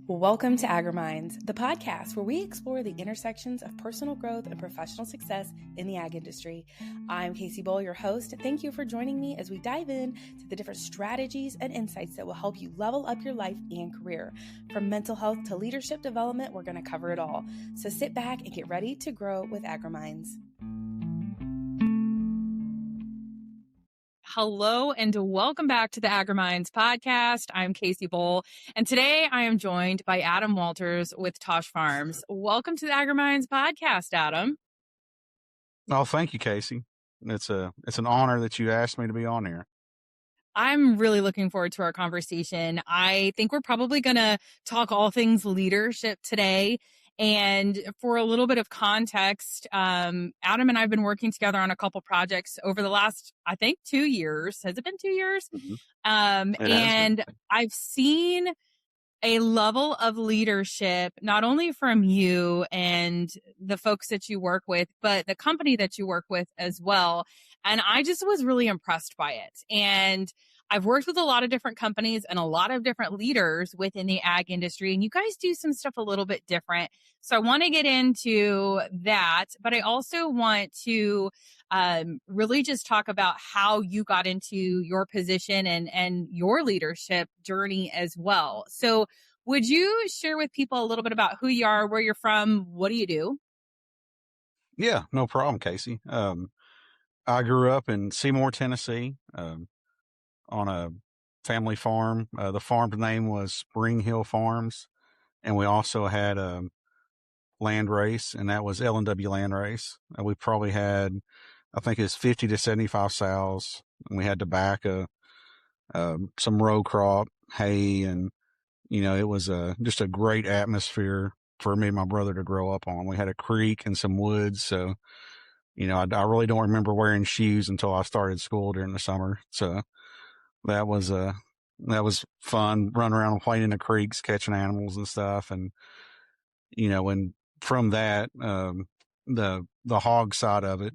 Welcome to AGRIMINDS, the podcast where we explore the intersections of personal growth and professional success in the ag industry. I'm Kacee Bohle, your host. Thank you for joining me as we dive in to the different strategies and insights that will help you level up your life and career. From mental health to leadership development, we're going to cover it all. So sit back and get ready to grow with AGRIMINDS. Hello and welcome back to the AGRIMINDS Podcast. I'm Kacee Bohle, and today I am joined by Adam Walters with Tosh Farms. Welcome to the AGRIMINDS Podcast, Adam. Oh, thank you, Kacee. It's an honor that you asked me to be on here. I'm really looking forward to our conversation. I think we're probably going to talk all things leadership today. And for a little bit of context, Adam and I have been working together on a couple projects over the last, I think, 2 years. Has it been 2 years? Mm-hmm. And I've seen a level of leadership, not only from you and the folks that you work with, but the company that you work with as well. And I just was really impressed by it. And I've worked with a lot of different companies and a lot of different leaders within the ag industry, and you guys do some stuff a little bit different. So I want to get into that, but I also want to really just talk about how you got into your position and your leadership journey as well. So would you share with people a little bit about who you are, where you're from, what do you do? Yeah, no problem, Kacee. I grew up in Seymour, Tennessee, on a family farm. The farm's name was Spring Hill Farms, and we also had a land race, and that was L&W Land Race. We probably had, I think it's 50 to 75 sows, and we had tobacco, some row crop, hay, and, it was just a great atmosphere for me and my brother to grow up on. We had a creek and some woods, so, I really don't remember wearing shoes until I started school during the summer, so that was fun, running around and playing in the creeks, catching animals and stuff. And, and from that, the hog side of it,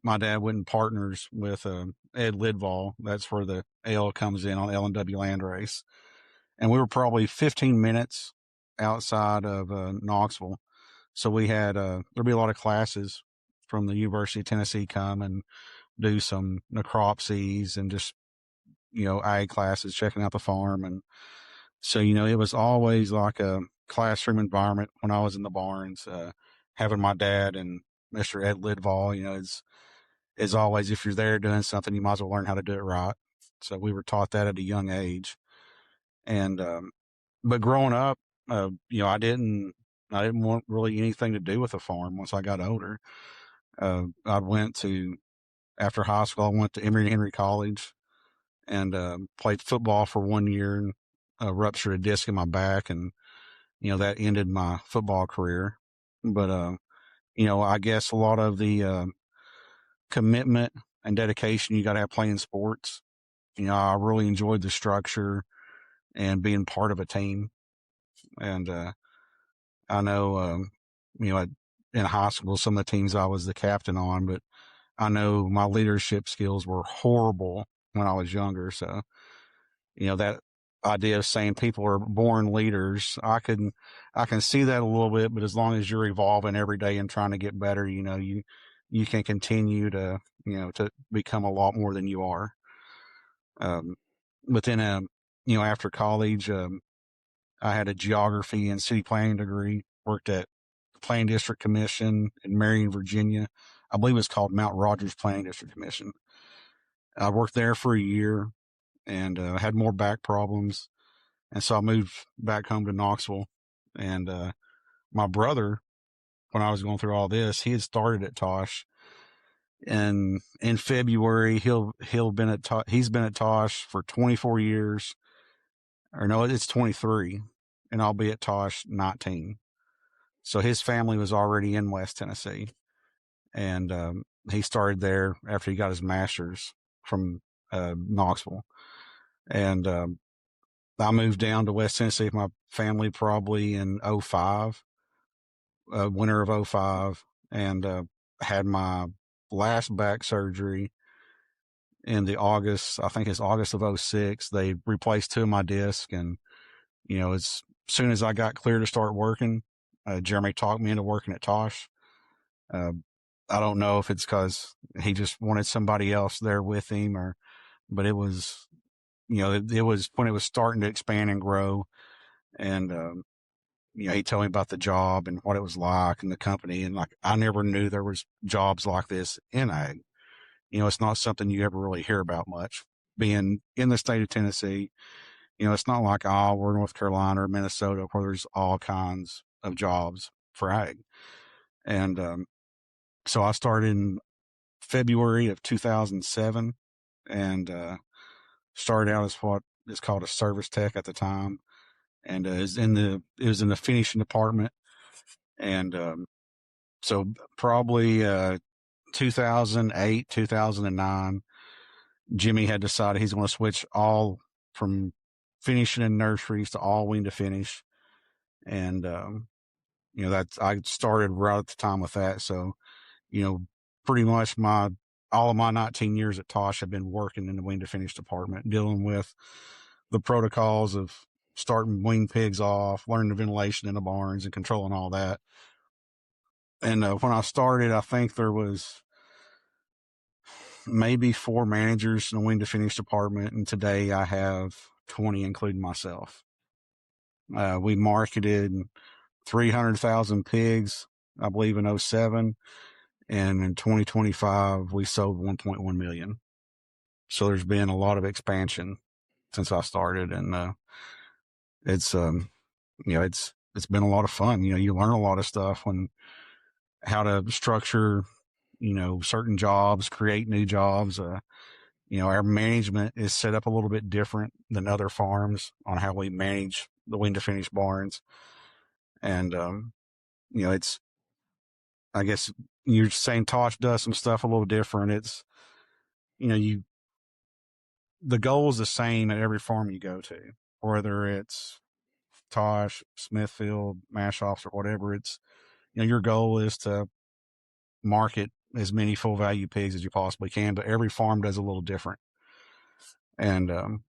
my dad went in partners with, Ed Lidval. That's where the L comes in on L&W Land Race. And we were probably 15 minutes outside of, Knoxville. So we had, there'd be a lot of classes from the University of Tennessee come and do some necropsies and just, ag classes, checking out the farm. And so, it was always like a classroom environment when I was in the barns, having my dad and Mr. Ed Lidval, is always, if you're there doing something, you might as well learn how to do it right. So we were taught that at a young age. And, but growing up, I didn't want really anything to do with the farm once I got older. After high school, I went to Emory and Henry College and played football for 1 year and ruptured a disc in my back. And, that ended my football career. But, I guess a lot of the commitment and dedication you got to have playing sports. I really enjoyed the structure and being part of a team. And I know, in high school, some of the teams I was the captain on, but I know my leadership skills were horrible when I was younger. So, that idea of saying people are born leaders, I can see that a little bit, but as long as you're evolving every day and trying to get better, you can continue to, to become a lot more than you are. But then, after college, I had a geography and city planning degree, worked at the Planning District Commission in Marion, Virginia. I believe it's called Mount Rogers Planning District Commission. I worked there for a year and had more back problems. And so I moved back home to Knoxville. And my brother, when I was going through all this, he had started at Tosh. And in February, he's been at Tosh for 24 years. Or no, it's 23. And I'll be at Tosh 19. So his family was already in West Tennessee. And he started there after he got his master's from Knoxville. And I moved down to West Tennessee with my family probably in 05, winter of 05, and had my last back surgery in I think it's August of 06. They replaced 2 of my discs, and, it's as soon as I got clear to start working, Jeremy talked me into working at Tosh. I don't know if it's because he just wanted somebody else there with him, but it was, it was when it was starting to expand and grow. And, he told me about the job and what it was like and the company. And like, I never knew there was jobs like this in ag. It's not something you ever really hear about much. Being in the state of Tennessee, it's not like, we're North Carolina or Minnesota where there's all kinds of jobs for ag. And, so I started in February of 2007 and, started out as what is called a service tech at the time. And, it was in the finishing department. And, so probably, 2008, 2009, Jimmy had decided he's going to switch all from finishing in nurseries to all wing to finish. And, I started right at the time with that. So, pretty much all of my 19 years at Tosh have been working in the wing to finish department, dealing with the protocols of starting wing pigs off, learning the ventilation in the barns and controlling all that. And, when I started, I think there was maybe 4 managers in the wing to finish department. And today I have 20, including myself. We marketed 300,000 pigs, I believe, in 07. And in 2025, we sold 1.1 million. So there's been a lot of expansion since I started. And, it's been a lot of fun. You learn a lot of stuff when how to structure, certain jobs, create new jobs. Our management is set up a little bit different than other farms on how we manage the wing to finish barns. And, I guess you're saying Tosh does some stuff a little different. It's, the goal is the same at every farm you go to, whether it's Tosh, Smithfield, Mashoffs, or whatever. It's, your goal is to market as many full value pigs as you possibly can, but every farm does a little different. And,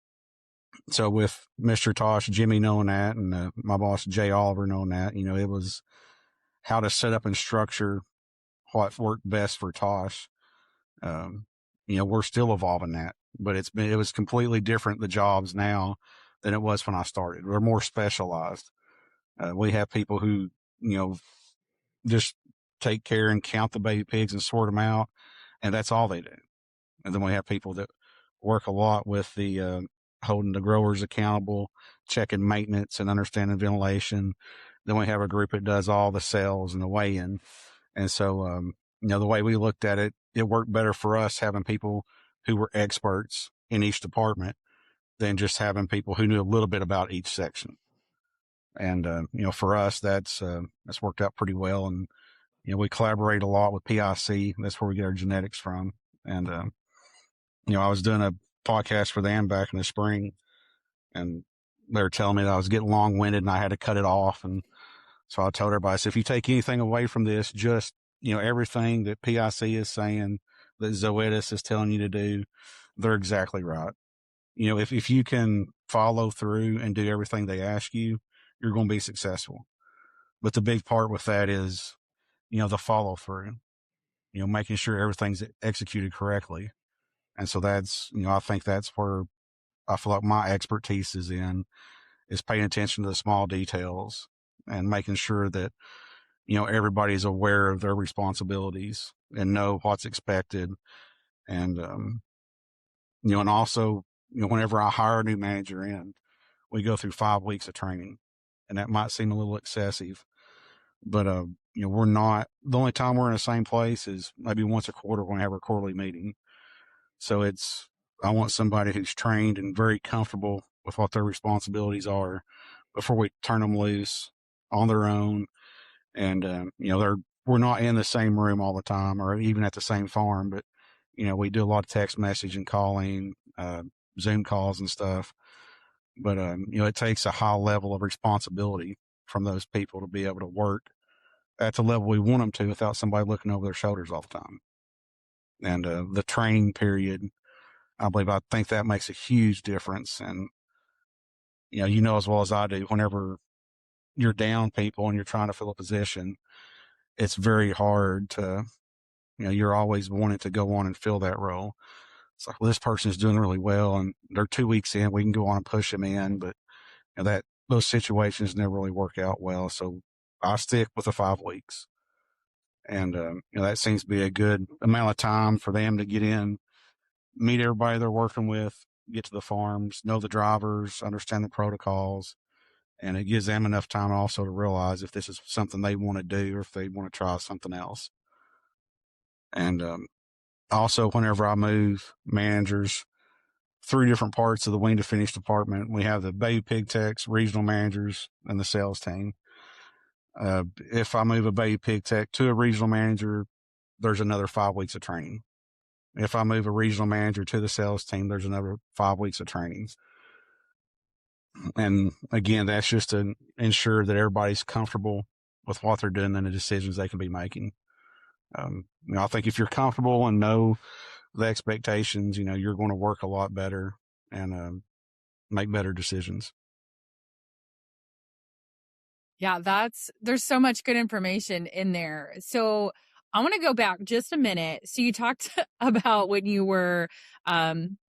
so with Mr. Tosh, Jimmy knowing that, and my boss, Jay Oliver, knowing that, it was how to set up and structure what worked best for Tosh. We're still evolving that, but it was completely different, the jobs now, than it was when I started. We're more specialized. We have people who, just take care and count the baby pigs and sort them out, and that's all they do. And then we have people that work a lot with the holding the growers accountable, checking maintenance and understanding ventilation. Then we have a group that does all the sales and the weigh-in. And so, the way we looked at it, it worked better for us having people who were experts in each department than just having people who knew a little bit about each section. And, for us, that's worked out pretty well. And, we collaborate a lot with PIC. That's where we get our genetics from. And, I was doing a podcast for them back in the spring, and they were telling me that I was getting long winded and I had to cut it off. And so I told everybody, I said, if you take anything away from this, just, everything that PIC is saying, that Zoetis is telling you to do, they're exactly right. If you can follow through and do everything they ask you, you're going to be successful. But the big part with that is, the follow through, making sure everything's executed correctly. And so that's, I think that's where I feel like my expertise is paying attention to the small details and making sure that, everybody's aware of their responsibilities and know what's expected. And, and also, whenever I hire a new manager in, we go through 5 weeks of training, and that might seem a little excessive, but, we're not, the only time we're in the same place is maybe once a quarter when we have our quarterly meeting. So I want somebody who's trained and very comfortable with what their responsibilities are before we turn them loose on their own. And, we're not in the same room all the time or even at the same farm, but, we do a lot of text message and calling, Zoom calls and stuff. But, it takes a high level of responsibility from those people to be able to work at the level we want them to without somebody looking over their shoulders all the time. And, the training period, I think that makes a huge difference. And, as well as I do, whenever you're down people and you're trying to fill a position, it's very hard to, you're always wanting to go on and fill that role. It's like, well, this person is doing really well and they're 2 weeks in, we can go on and push them in, but those situations never really work out well. So I stick with the 5 weeks. And, that seems to be a good amount of time for them to get in, meet everybody they're working with, get to the farms, know the drivers, understand the protocols. And it gives them enough time also to realize if this is something they want to do or if they want to try something else. And also, whenever I move managers, 3 different parts of the wean to finish department, we have the baby pig techs, regional managers, and the sales team. If I move a baby pig tech to a regional manager, there's another 5 weeks of training. If I move a regional manager to the sales team, there's another 5 weeks of training. And again, that's just to ensure that everybody's comfortable with what they're doing and the decisions they can be making. I think if you're comfortable and know the expectations, you're going to work a lot better and make better decisions. Yeah, there's so much good information in there. So I want to go back just a minute. So you talked about when you were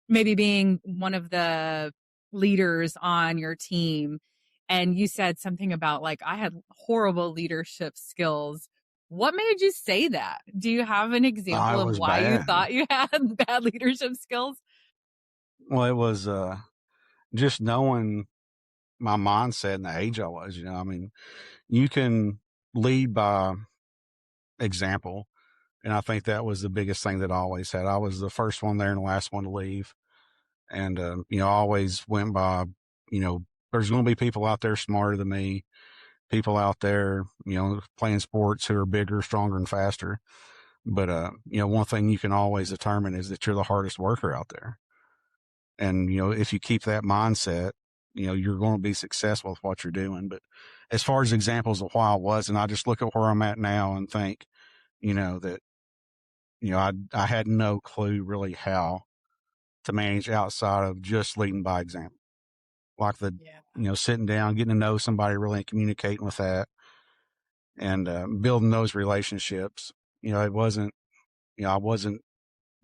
maybe being one of the leaders on your team, and you said something about like, I had horrible leadership skills. What made you say that? Do you have an example of why you thought you had bad leadership skills? Well, it was just knowing my mindset and the age I was, you can lead by example. And I think that was the biggest thing that I always had. I was the first one there and the last one to leave. And, I always went by, there's going to be people out there smarter than me, people out there, playing sports who are bigger, stronger, and faster. But, one thing you can always determine is that you're the hardest worker out there. And, if you keep that mindset, you're going to be successful with what you're doing. But as far as examples of why I wasn't, I just look at where I'm at now and think, that, I had no clue really how to manage outside of just leading by example. Like sitting down, getting to know somebody really and communicating with that and building those relationships. It wasn't, I wasn't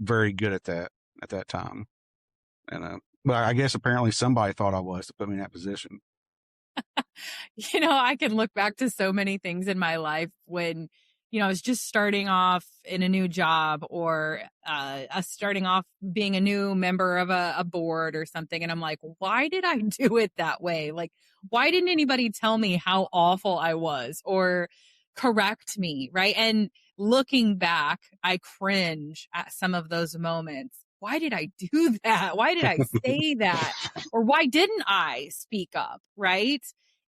very good at that time. And, but I guess apparently somebody thought I was to put me in that position. I can look back to so many things in my life when, I was just starting off in a new job or starting off being a new member of a board or something. And I'm like, why did I do it that way? Like, why didn't anybody tell me how awful I was or correct me? Right. And looking back, I cringe at some of those moments. Why did I do that? Why did I say that? Or why didn't I speak up? Right.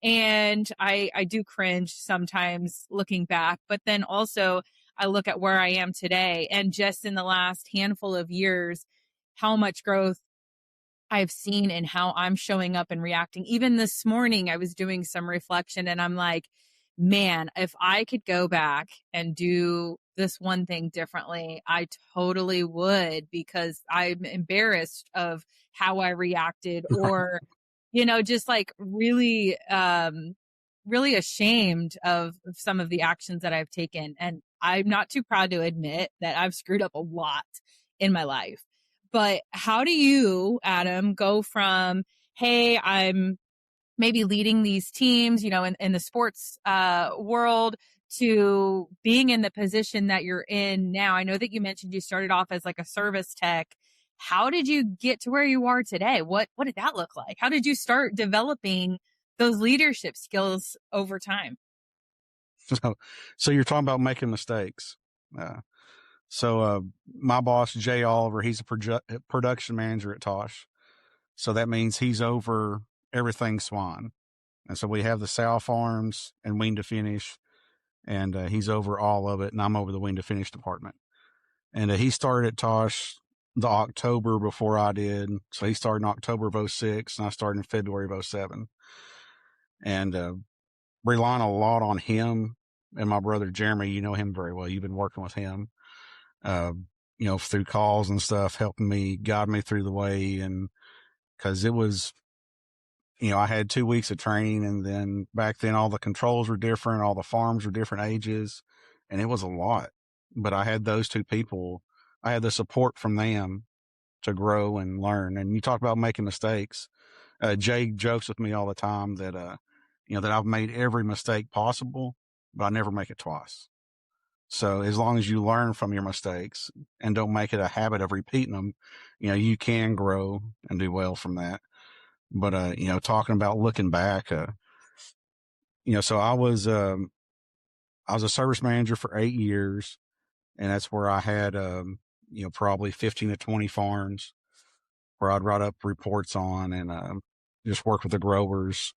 And I do cringe sometimes looking back, but then also I look at where I am today and just in the last handful of years, how much growth I've seen in how I'm showing up and reacting. Even this morning, I was doing some reflection and I'm like, man, if I could go back and do this one thing differently, I totally would, because I'm embarrassed of how I reacted or, just like really, really ashamed of some of the actions that I've taken. And I'm not too proud to admit that I've screwed up a lot in my life. But how do you, Adam, go from, hey, I'm maybe leading these teams, in the sports world to being in the position that you're in now? I know that you mentioned you started off as like a service tech. How did you get to where you are today? What did that look like? How did you start developing those leadership skills over time? So you're talking about making mistakes. My boss, Jay Oliver, he's a production manager at Tosh. So that means he's over everything swine. And so we have the sow farms and wean to finish, and he's over all of it, and I'm over the wean to finish department. And he started at Tosh the October before I did. So he started in October of 2006, and I started in February of 2007. And relying a lot on him and my brother Jeremy, you know him very well. You've been working with him, through calls and stuff, helping me, guide me through the way. And because it was I had 2 weeks of training, and then back then all the controls were different, all the farms were different ages, and it was a lot. But I had those two people, I had the support from them to grow and learn. And you talk about making mistakes. Jay jokes with me all the time that, that I've made every mistake possible, but I never make it twice. So as long as you learn from your mistakes and don't make it a habit of repeating them, you can grow and do well from that. But, talking about looking back, so I was a service manager for 8 years, and that's where I had, probably 15 to 20 farms where I'd write up reports on and, just work with the growers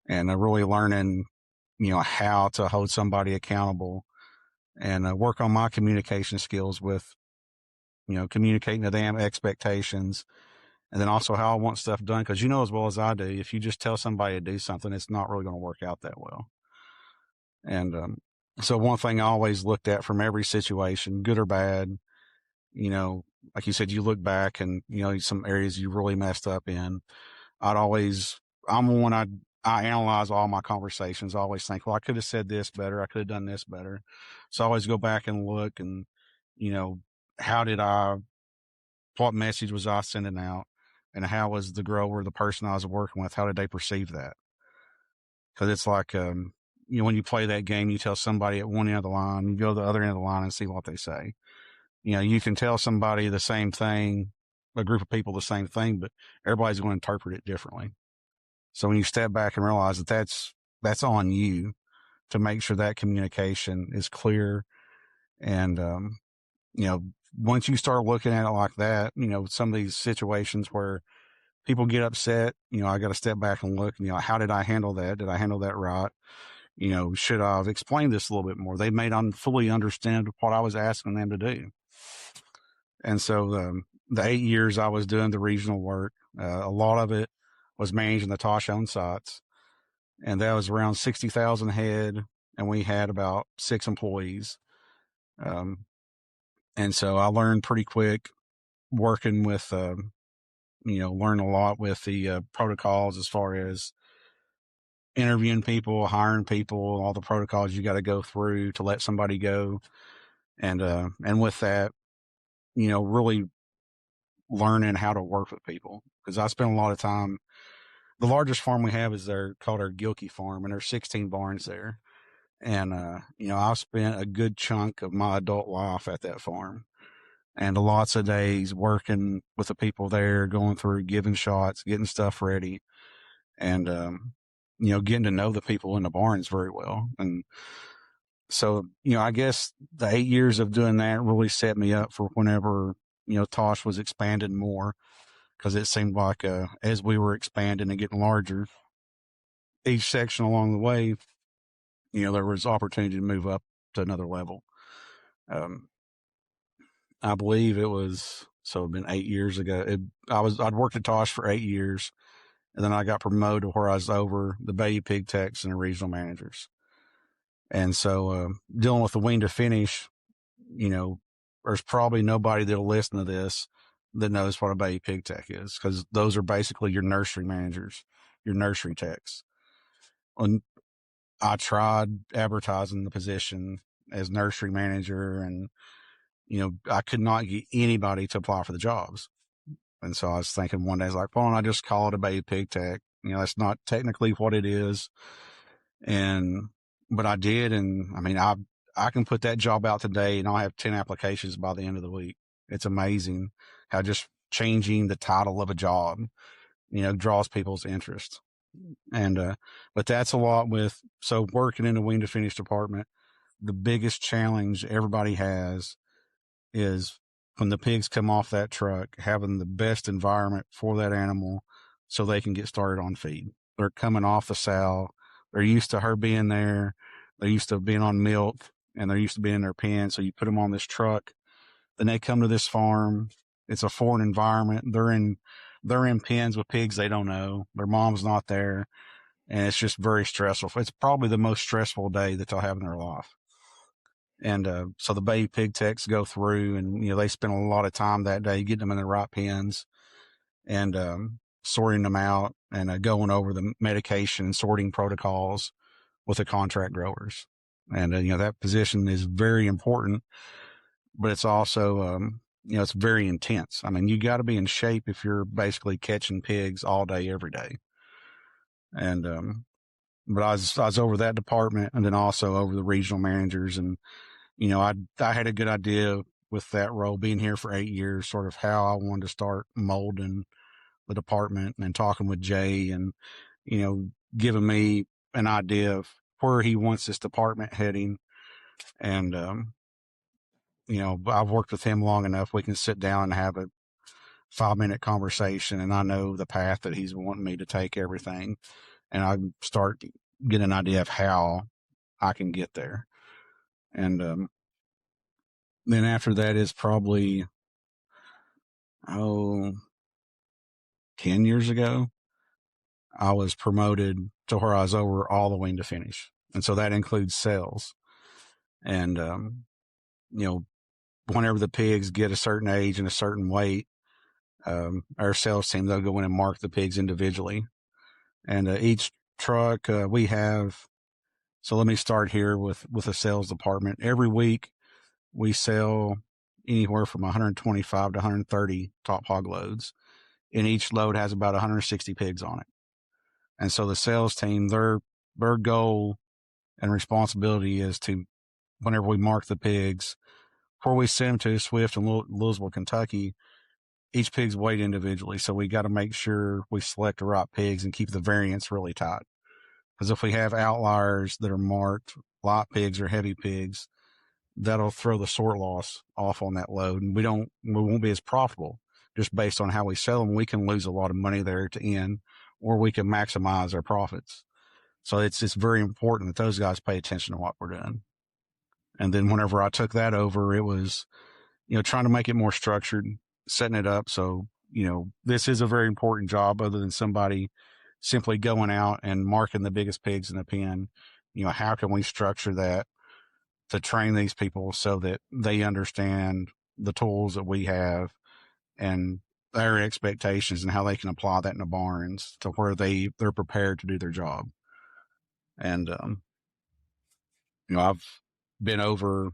and really learning, how to hold somebody accountable and work on my communication skills with, communicating to them expectations, and then also how I want stuff done. Cause as well as I do, if you just tell somebody to do something, it's not really going to work out that well. And, so one thing I always looked at from every situation, good or bad, like you said, you look back and, some areas you really messed up in. I'm the one I analyze all my conversations. I always think, well, I could have said this better. I could have done this better. So I always go back and look and, what message was I sending out, and how was the grower, the person I was working with, how did they perceive that? Cause it's like, when you play that game, you tell somebody at one end of the line, you go to the other end of the line and see what they say. You can tell somebody the same thing, a group of people the same thing, but everybody's going to interpret it differently. So when you step back and realize that that's on you to make sure that communication is clear. And, once you start looking at it like that, some of these situations where people get upset, I got to step back and look, how did I handle that? Did I handle that right? Should I have explained this a little bit more? They may not fully understand what I was asking them to do. And so, the 8 years I was doing the regional work, a lot of it was managing the Tosh owned sites. And that was around 60,000 head. And we had about 6 employees. And so I learned pretty quick working with, learned a lot with the protocols as far as interviewing people, hiring people, all the protocols you got to go through to let somebody go. And with that, really learning how to work with people, because I spent a lot of time. The largest farm we have is called our Gilkey farm, and there's 16 barns there. And, I've spent a good chunk of my adult life at that farm, and lots of days working with the people there, going through, giving shots, getting stuff ready, and, getting to know the people in the barns very well. And so, I guess the 8 years of doing that really set me up for whenever, Tosh was expanding more, because it seemed like, as we were expanding and getting larger, each section along the way, there was opportunity to move up to another level. I believe it'd been 8 years ago. I'd worked at Tosh for 8 years, and then I got promoted to where I was over the baby pig techs and the regional managers. And so, dealing with the wean to finish, there's probably nobody that'll listen to this that knows what a baby pig tech is, because those are basically your nursery managers, your nursery techs. And I tried advertising the position as nursery manager, and, I could not get anybody to apply for the jobs. And so I was thinking one day, I was like, why don't I just call it a baby pig tech? That's not technically what it is. But I did. And I mean, I can put that job out today and I'll have 10 applications by the end of the week. It's amazing how just changing the title of a job, draws people's interest. And, but that's a lot so working in the wean to finish department, the biggest challenge everybody has is when the pigs come off that truck, having the best environment for that animal so they can get started on feed. They're coming off the sow. They're used to her being there. They're used to being on milk, and they're used to being in their pen. So you put them on this truck, then they come to this farm. It's a foreign environment. They're in pens with pigs they don't know. Their mom's not there. And it's just very stressful. It's probably the most stressful day that they'll have in their life. And, so the baby pig techs go through and, they spend a lot of time that day getting them in the right pens. And, sorting them out and going over the medication and sorting protocols with the contract growers. And, that position is very important, but it's also, it's very intense. I mean, you got to be in shape if you're basically catching pigs all day, every day. And, but I was over that department and then also over the regional managers. And, I had a good idea with that role, being here for 8 years, sort of how I wanted to start molding the department, and talking with Jay and, giving me an idea of where he wants this department heading. And, I've worked with him long enough. We can sit down and have a 5-minute conversation, and I know the path that he's wanting me to take everything. And I start getting an idea of how I can get there. And, then after that is probably, 10 years ago, I was promoted to where I was over all the wean to finish. And so that includes sales. And, whenever the pigs get a certain age and a certain weight, our sales team, they'll go in and mark the pigs individually. And each truck we have, so let me start here with the sales department. Every week we sell anywhere from 125 to 130 top hog loads, and each load has about 160 pigs on it. And so the sales team, their goal and responsibility is to, whenever we mark the pigs, before we send them to Swift and Louisville, Kentucky, each pig's weighed individually. So we got to make sure we select the right pigs and keep the variance really tight. Because if we have outliers that are marked light pigs or heavy pigs, that'll throw the sort loss off on that load. And we won't be as profitable just based on how we sell them. We can lose a lot of money there to end, or we can maximize our profits. So it's very important that those guys pay attention to what we're doing. And then whenever I took that over, it was, trying to make it more structured, setting it up. So, this is a very important job, other than somebody simply going out and marking the biggest pigs in the pen. How can we structure that to train these people so that they understand the tools that we have and their expectations, and how they can apply that in the barns to where they're prepared to do their job. And, I've been over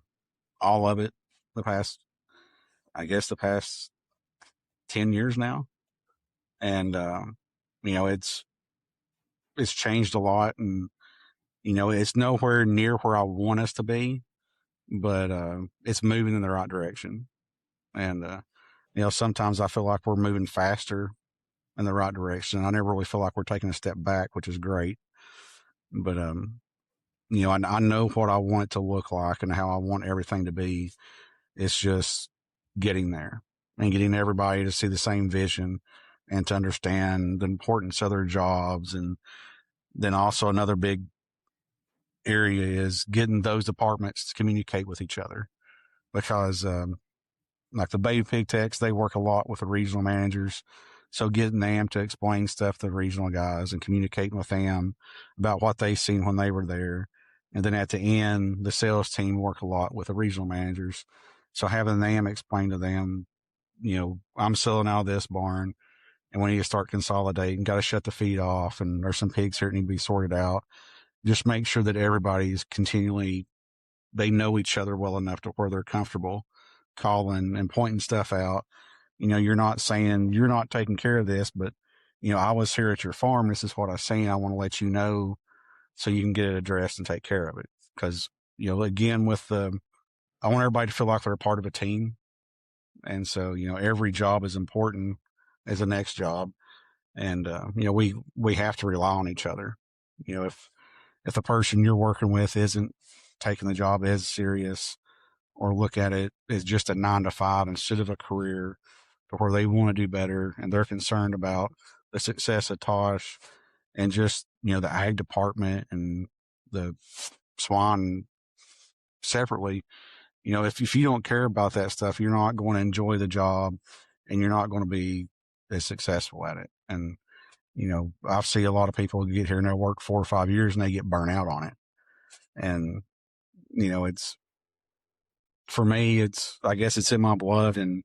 all of it the past 10 years now. And, it's changed a lot, and, it's nowhere near where I want us to be, but, it's moving in the right direction. And, sometimes I feel like we're moving faster in the right direction. I never really feel like we're taking a step back, which is great. But, I know what I want it to look like and how I want everything to be. It's just getting there and getting everybody to see the same vision and to understand the importance of their jobs. And then also another big area is getting those departments to communicate with each other, because, like the baby pig techs, they work a lot with the regional managers. So getting them to explain stuff to the regional guys and communicating with them about what they seen when they were there. And then at the end, the sales team work a lot with the regional managers. So having them explain to them, I'm selling out of this barn and we need to start consolidating, got to shut the feed off, and there's some pigs here that need to be sorted out. Just make sure that everybody's continually, they know each other well enough to where they're comfortable calling and pointing stuff out. You're not saying you're not taking care of this, but, I was here at your farm. This is what I seen. I want to let you know so you can get it addressed and take care of it. Because, again, I want everybody to feel like they're a part of a team. And so, every job is important as the next job. And, we have to rely on each other. If the person you're working with isn't taking the job as serious, or look at it as just a 9-to-5 instead of a career, to where they want to do better and they're concerned about the success of Tosh and just, the ag department and the swine separately. If you don't care about that stuff, you're not going to enjoy the job and you're not going to be as successful at it. And, I see a lot of people get here and they work 4 or 5 years and they get burnt out on it. And, for me, I guess it's in my blood, and,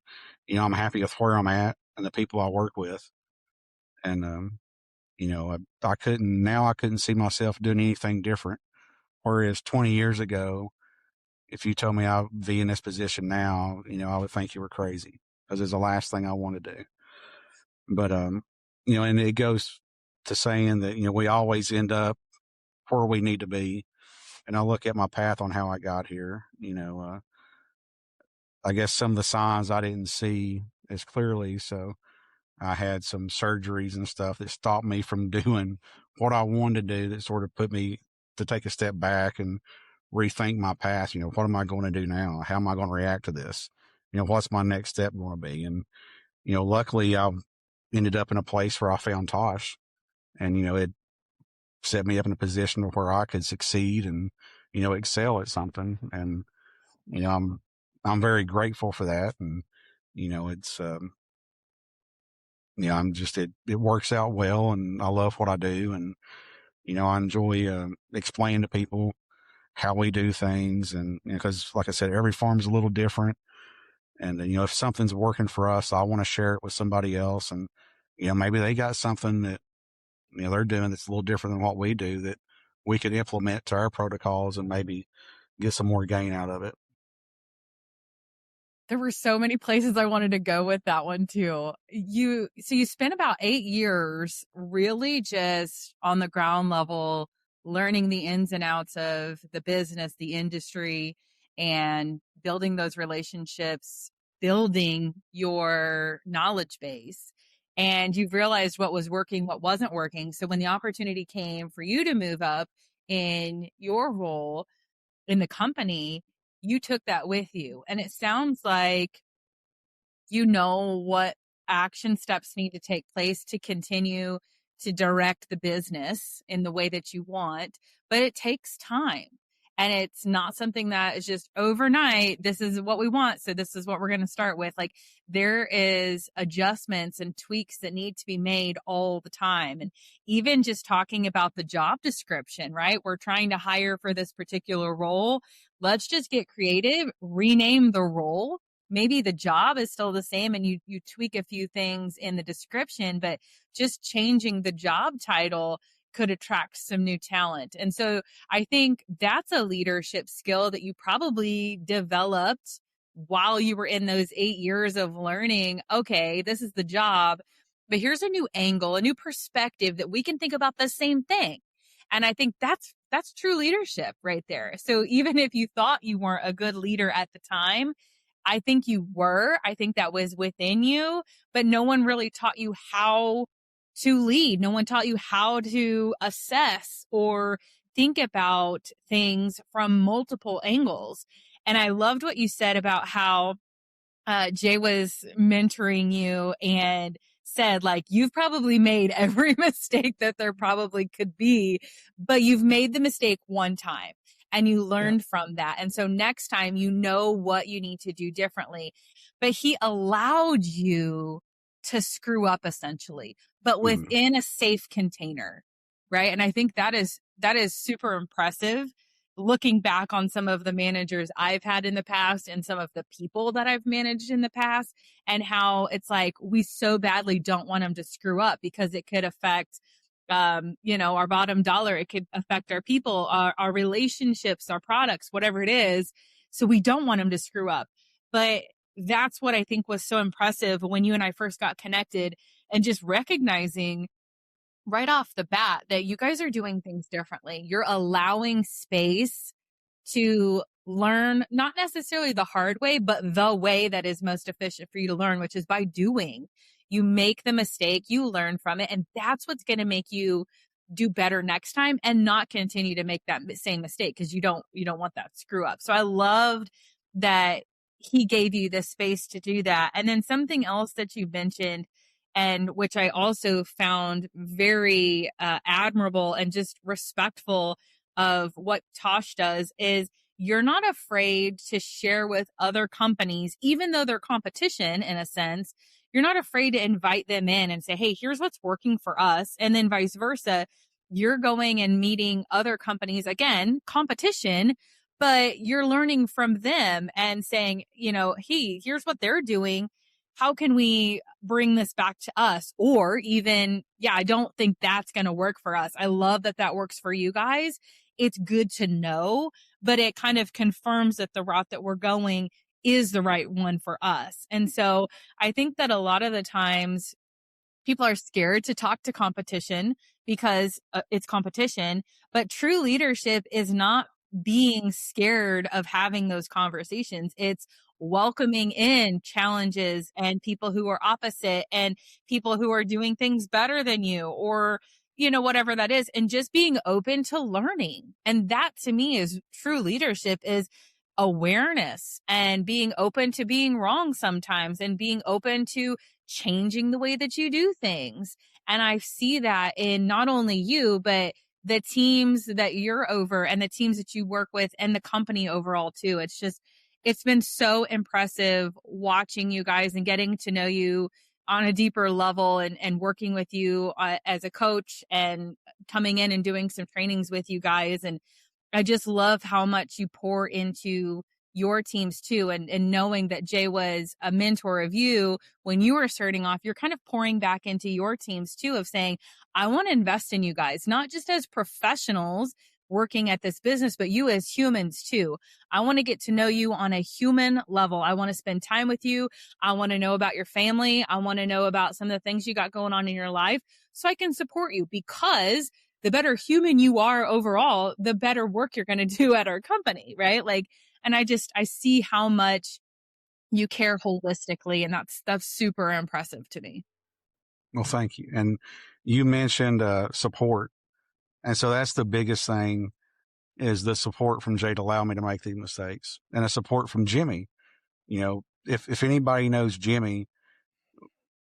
I'm happy with where I'm at and the people I work with. And, I couldn't see myself doing anything different. Whereas 20 years ago, if you told me I'd be in this position now, I would think you were crazy because it's the last thing I want to do. But, and it goes to saying that, we always end up where we need to be. And I look at my path on how I got here, I guess some of the signs I didn't see as clearly. So I had some surgeries and stuff that stopped me from doing what I wanted to do, that sort of put me to take a step back and rethink my past. What am I going to do now? How am I going to react to this? What's my next step going to be? And, luckily I ended up in a place where I found Tosh, and, it set me up in a position where I could succeed and, excel at something. And, I'm very grateful for that. And, it's, it works out well, and I love what I do. And, I enjoy, explaining to people how we do things. And, cause like I said, every farm's a little different. And, if something's working for us, I want to share it with somebody else. And, maybe they got something that, they're doing that's a little different than what we do, that we could implement to our protocols and maybe get some more gain out of it. There were so many places I wanted to go with that one too. You spent about 8 years really just on the ground level, learning the ins and outs of the business, the industry, and building those relationships, building your knowledge base. And you've realized what was working, what wasn't working. So when the opportunity came for you to move up in your role in the company, you took that with you. And it sounds like you know what action steps need to take place to continue to direct the business in the way that you want, but it takes time. And it's not something that is just overnight. This is what we want, so this is what we're going to start with. Like, there is adjustments and tweaks that need to be made all the time. And even just talking about the job description, right? We're trying to hire for this particular role. Let's just get creative, rename the role. Maybe the job is still the same and you tweak a few things in the description, but just changing the job title could attract some new talent. And so I think that's a leadership skill that you probably developed while you were in those 8 years of learning. Okay, this is the job, but here's a new angle, a new perspective that we can think about the same thing. And I think that's true leadership right there. So even if you thought you weren't a good leader at the time, I think you were. I think that was within you, but no one really taught you how to lead. No one taught you how to assess or think about things from multiple angles. And I loved what you said about how Jay was mentoring you and said, like, you've probably made every mistake that there probably could be, but you've made the mistake one time and you learned from that. And so next time you know what you need to do differently. But he allowed you to screw up essentially, but within a safe container, right? And I think that is super impressive. Looking back on some of the managers I've had in the past and some of the people that I've managed in the past, and how it's like, we so badly don't want them to screw up because it could affect, our bottom dollar. It could affect our people, our relationships, our products, whatever it is. So we don't want them to screw up. But that's what I think was so impressive when you and I first got connected, and just recognizing right off the bat that you guys are doing things differently. You're allowing space to learn, not necessarily the hard way, but the way that is most efficient for you to learn, which is by doing. You make the mistake, you learn from it, and that's what's going to make you do better next time and not continue to make that same mistake, because you don't want that screw up. So I loved that he gave you the space to do that. And then something else that you mentioned, and which I also found very admirable and just respectful of what Tosh does, is you're not afraid to share with other companies, even though they're competition in a sense. You're not afraid to invite them in and say, hey, here's what's working for us. And then vice versa. You're going and meeting other companies, again, competition, but you're learning from them and saying, hey, here's what they're doing. how can we bring this back to us? Or even, yeah, I don't think that's going to work for us. I love that that works for you guys. It's good to know, but it kind of confirms that the route that we're going is the right one for us. And so I think that a lot of the times people are scared to talk to competition because it's competition, but true leadership is not being scared of having those conversations. It's welcoming in challenges and people who are opposite and people who are doing things better than you, or, you know, whatever that is, and just being open to learning. And that to me is true leadership, is awareness and being open to being wrong sometimes and being open to changing the way that you do things. And I see that in not only you, but the teams that you're over and the teams that you work with and the company overall too. It's just, it's been so impressive watching you guys and getting to know you on a deeper level, and working with you as a coach and coming in and doing some trainings with you guys. And I just love how much you pour into your teams too. And knowing that Jay was a mentor of you when you were starting off, you're kind of pouring back into your teams too, of saying, I want to invest in you guys, not just as professionals working at this business, but you as humans too. I want to get to know you on a human level. I want to spend time with you. I want to know about your family. I want to know about some of the things you got going on in your life so I can support you, because the better human you are overall, the better work you're going to do at our company, right? Like, and I see how much you care holistically, and that's super impressive to me. Well, thank you. And you mentioned support. And so that's the biggest thing, is the support from Jay to allow me to make these mistakes, and a support from Jimmy. You know, if anybody knows Jimmy,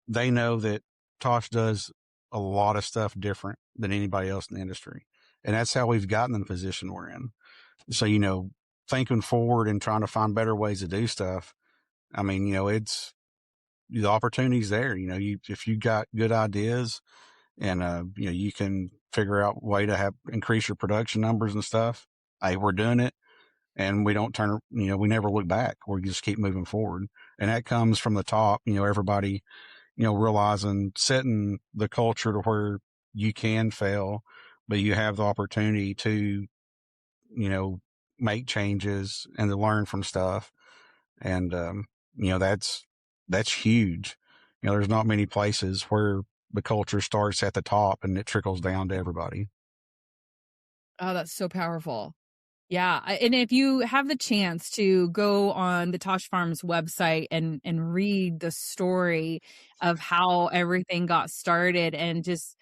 they know that Tosh does a lot of stuff different than anybody else in the industry. And that's how we've gotten in the position we're in. So, you know, thinking forward and trying to find better ways to do stuff. I mean, you know, it's the opportunity's there. You know, if you got good ideas and, you know, you can figure out a way to increase your production numbers and stuff. Hey, we're doing it, and we don't we never look back. We just keep moving forward. And that comes from the top, you know, everybody, you know, realizing, setting the culture to where you can fail, but you have the opportunity to, you know, make changes and to learn from stuff. And, you know, that's huge. You know, there's not many places where the culture starts at the top and it trickles down to everybody. Oh, that's so powerful. Yeah. And if you have the chance to go on the Tosh Farms website and read the story of how everything got started, and just,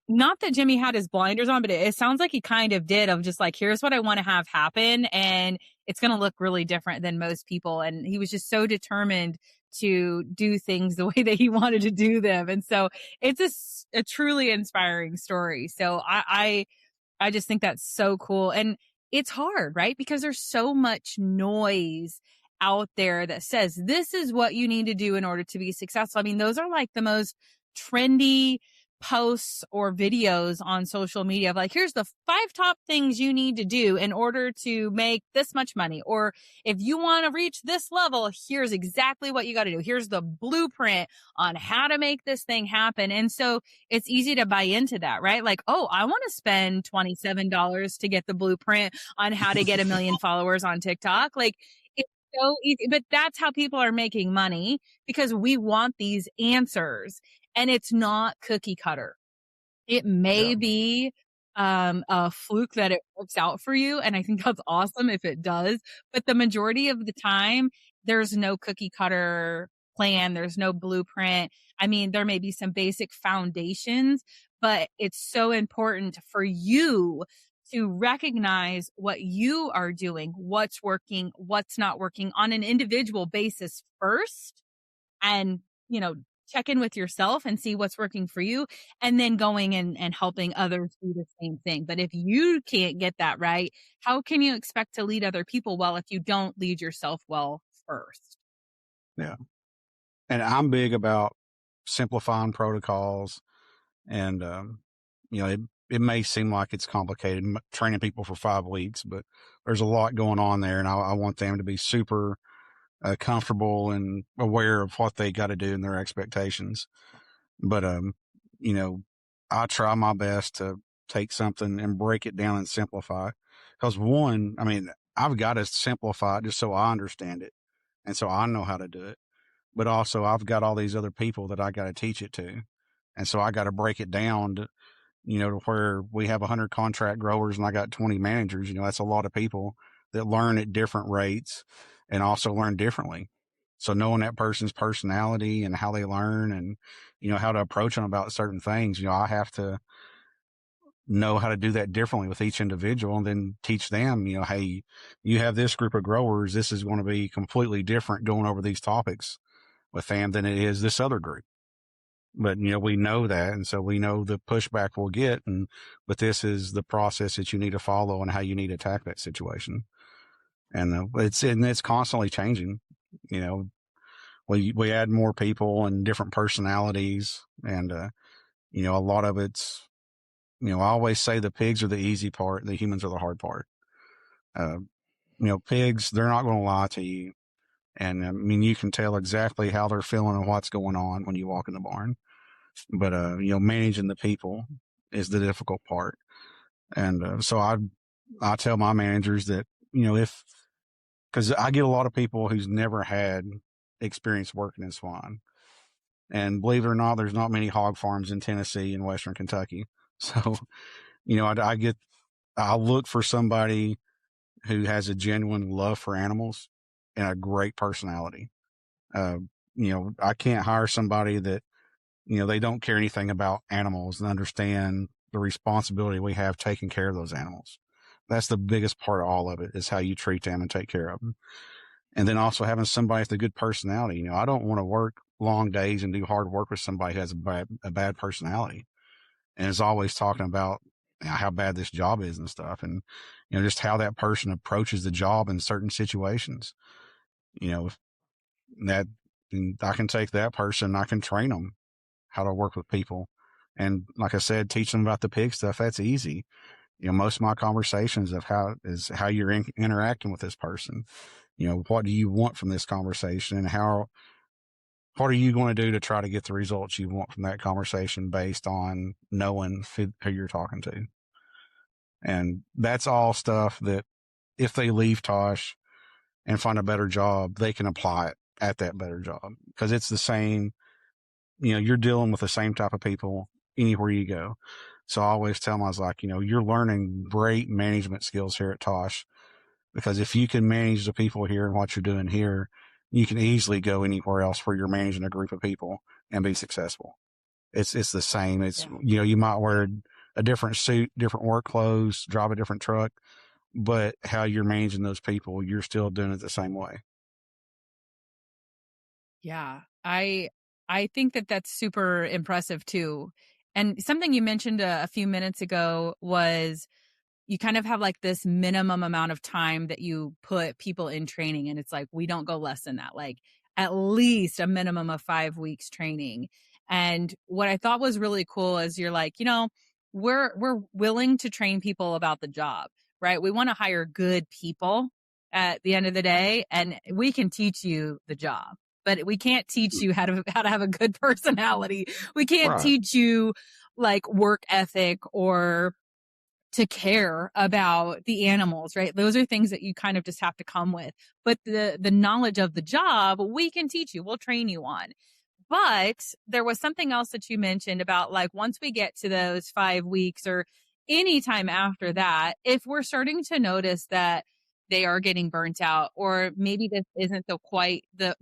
not that Jimmy had his blinders on, but it sounds like he kind of did, of just like, here's what I want to have happen. And it's going to look really different than most people. And he was just so determined to do things the way that he wanted to do them. And so it's a truly inspiring story. So I just think that's so cool. And it's hard, right? Because there's so much noise out there that says this is what you need to do in order to be successful. I mean, those are like the most trendy posts or videos on social media of like, here's the 5 top things you need to do in order to make this much money. Or if you want to reach this level, here's exactly what you got to do. Here's the blueprint on how to make this thing happen. And so it's easy to buy into that, right? Like, oh, I want to spend $27 to get the blueprint on how to get 1 million followers on TikTok. Like, it's so easy, but that's how people are making money, because we want these answers. And it's not cookie cutter. It may be a fluke that it works out for you. And I think that's awesome if it does. But the majority of the time, there's no cookie cutter plan. There's no blueprint. I mean, there may be some basic foundations, but it's so important for you to recognize what you are doing, what's working, what's not working on an individual basis first. And, you know, check in with yourself and see what's working for you, and then going and helping others do the same thing. But if you can't get that right, how can you expect to lead other people well if you don't lead yourself well first? Yeah. And I'm big about simplifying protocols. And, you know, it may seem like it's complicated training people for 5 weeks, but there's a lot going on there. And I want them to be super comfortable and aware of what they got to do and their expectations. But, I try my best to take something and break it down and simplify. Because one, I've got to simplify it just so I understand it and so I know how to do it. But also, I've got all these other people that I got to teach it to. And so I got to break it down to, to where we have 100 contract growers and I got 20 managers. That's a lot of people that learn at different rates and also learn differently. So knowing that person's personality and how they learn and, how to approach them about certain things, I have to know how to do that differently with each individual and then teach them, hey, you have this group of growers. This is going to be completely different going over these topics with them than it is this other group. But, we know that. And so we know the pushback we'll get. But this is the process that you need to follow and how you need to attack that situation. And it's constantly changing. We add more people and different personalities. And, a lot of it's, I always say the pigs are the easy part. The humans are the hard part. Pigs, they're not going to lie to you. And you can tell exactly how they're feeling and what's going on when you walk in the barn. But, managing the people is the difficult part. And, so I tell my managers that, cause I get a lot of people who's never had experience working in swine. And believe it or not, there's not many hog farms in Tennessee and Western Kentucky. So, I look for somebody who has a genuine love for animals and a great personality. I can't hire somebody that, they don't care anything about animals and understand the responsibility we have taking care of those animals. That's the biggest part of all of it is how you treat them and take care of them. And then also having somebody with a good personality. I don't want to work long days and do hard work with somebody who has a bad personality and is always talking about how bad this job is and stuff. And, just how that person approaches the job in certain situations, that I can take that person, I can train them how to work with people. And like I said, teach them about the pig stuff. That's easy. Most of my conversations of how you're interacting with this person. What do you want from this conversation and what are you going to do to try to get the results you want from that conversation based on knowing who you're talking to? And that's all stuff that if they leave Tosh and find a better job, they can apply it at that better job because it's the same. You're dealing with the same type of people anywhere you go. So I always tell them, I was like, you're learning great management skills here at Tosh because if you can manage the people here and what you're doing here, you can easily go anywhere else where you're managing a group of people and be successful. It's the same. It's, you might wear a different suit, different work clothes, drive a different truck, but how you're managing those people, you're still doing it the same way. Yeah. I think that that's super impressive too. And something you mentioned a few minutes ago was you kind of have like this minimum amount of time that you put people in training. And it's like, we don't go less than that, like at least a minimum of 5 weeks training. And what I thought was really cool is you're like, we're willing to train people about the job, right? We want to hire good people at the end of the day, and we can teach you the job, but we can't teach you how to have a good personality. We can't teach you like work ethic or to care about the animals, right? Those are things that you kind of just have to come with. But the knowledge of the job, we can teach you. We'll train you on. But there was something else that you mentioned about like once we get to those 5 weeks or any time after that, if we're starting to notice that they are getting burnt out or maybe this isn't quite the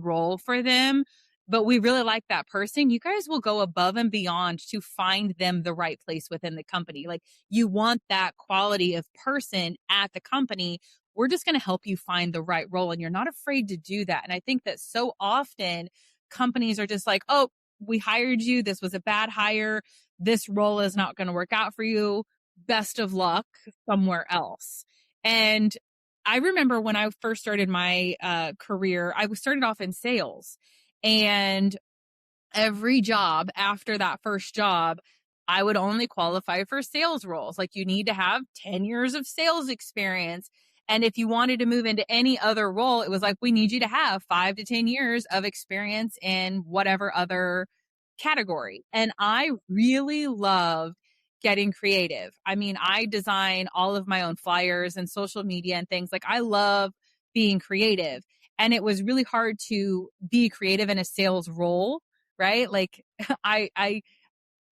role for them, but we really like that person, you guys will go above and beyond to find them the right place within the company. Like you want that quality of person at the company. We're just going to help you find the right role. And you're not afraid to do that. And I think that so often companies are just like, oh, we hired you. This was a bad hire. This role is not going to work out for you. Best of luck somewhere else. And I remember when I first started my career, I started off in sales. And every job after that first job, I would only qualify for sales roles. Like you need to have 10 years of sales experience. And if you wanted to move into any other role, it was like, we need you to have 5 to 10 years of experience in whatever other category. And I really loved getting creative. I mean, I design all of my own flyers and social media and things. Like, I love being creative. And it was really hard to be creative in a sales role, right? Like I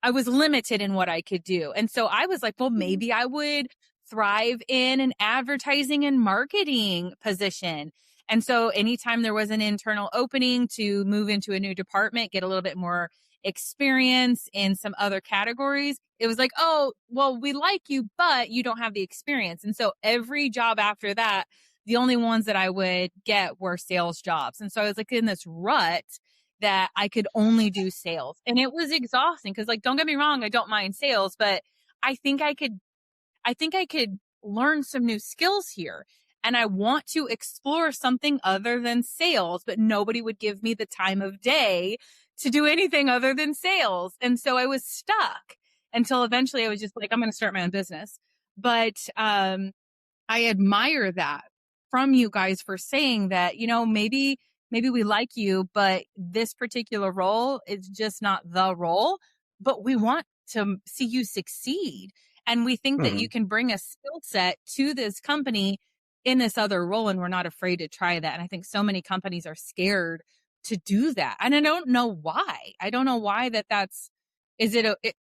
I was limited in what I could do. And so I was like, well, maybe I would thrive in an advertising and marketing position. And so anytime there was an internal opening to move into a new department, get a little bit more experience in some other categories, it was like, oh, well, we like you, but you don't have the experience. And so every job after that, the only ones that I would get were sales jobs. And so I was like in this rut that I could only do sales. And it was exhausting because, like, don't get me wrong, I don't mind sales, but I think I could learn some new skills here. And I want to explore something other than sales, but nobody would give me the time of day to do anything other than sales. And so I was stuck until eventually I was just like, I'm going to start my own business. But I admire that from you guys for saying that, maybe we like you, but this particular role is just not the role, but we want to see you succeed. And we think that you can bring a skill set to this company in this other role, and we're not afraid to try that. And I think so many companies are scared to do that. And I don't know why. I don't know why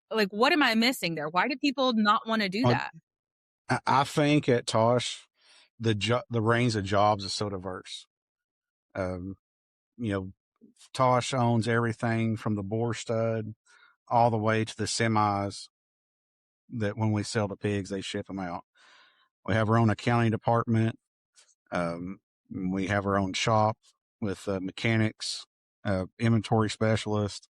like, what am I missing there? Why do people not want to do that? I think at Tosh, the range of jobs is so diverse. Um, you know, Tosh owns everything from the bore stud all the way to the semis that when we sell the pigs, they ship them out. We have our own accounting department. We have our own shop with mechanics, inventory specialist.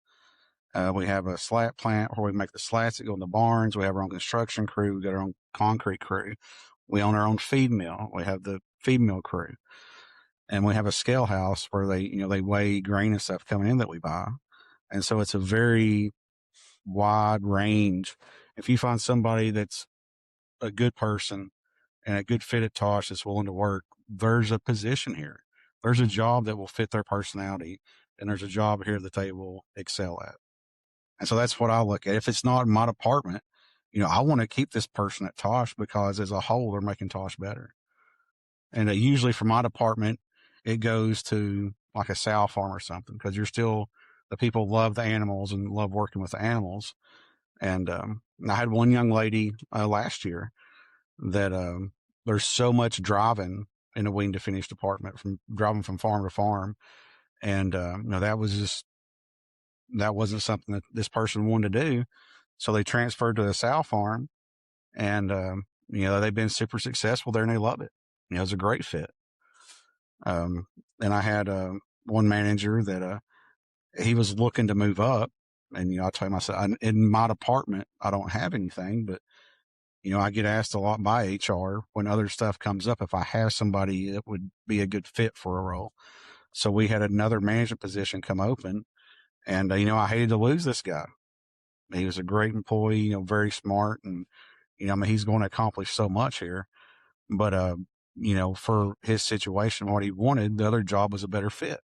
We have a slat plant where we make the slats that go in the barns. We have our own construction crew. We got our own concrete crew. We own our own feed mill. We have the feed mill crew. And we have a scale house where they weigh grain and stuff coming in that we buy. And so it's a very wide range. If you find somebody that's a good person and a good fit at Tosh that's willing to work, there's a position here. There's a job that will fit their personality, and there's a job here that they will excel at. And so that's what I look at. If it's not in my department, I want to keep this person at Tosh because as a whole, they're making Tosh better. And usually for my department, it goes to like a sow farm or something because the people love the animals and love working with the animals. And I had one young lady last year that there's so much driving in the wean to finish department, from driving from farm to farm. And that wasn't something that this person wanted to do. So they transferred to the sow farm, and they've been super successful there and they love it. It was a great fit. And I had one manager that he was looking to move up, and I told him, I said, in my department, I don't have anything, but I get asked a lot by HR when other stuff comes up if I have somebody that would be a good fit for a role. So we had another management position come open, and I hated to lose this guy. He was a great employee, very smart, and he's going to accomplish so much here. But for his situation, what he wanted, the other job was a better fit.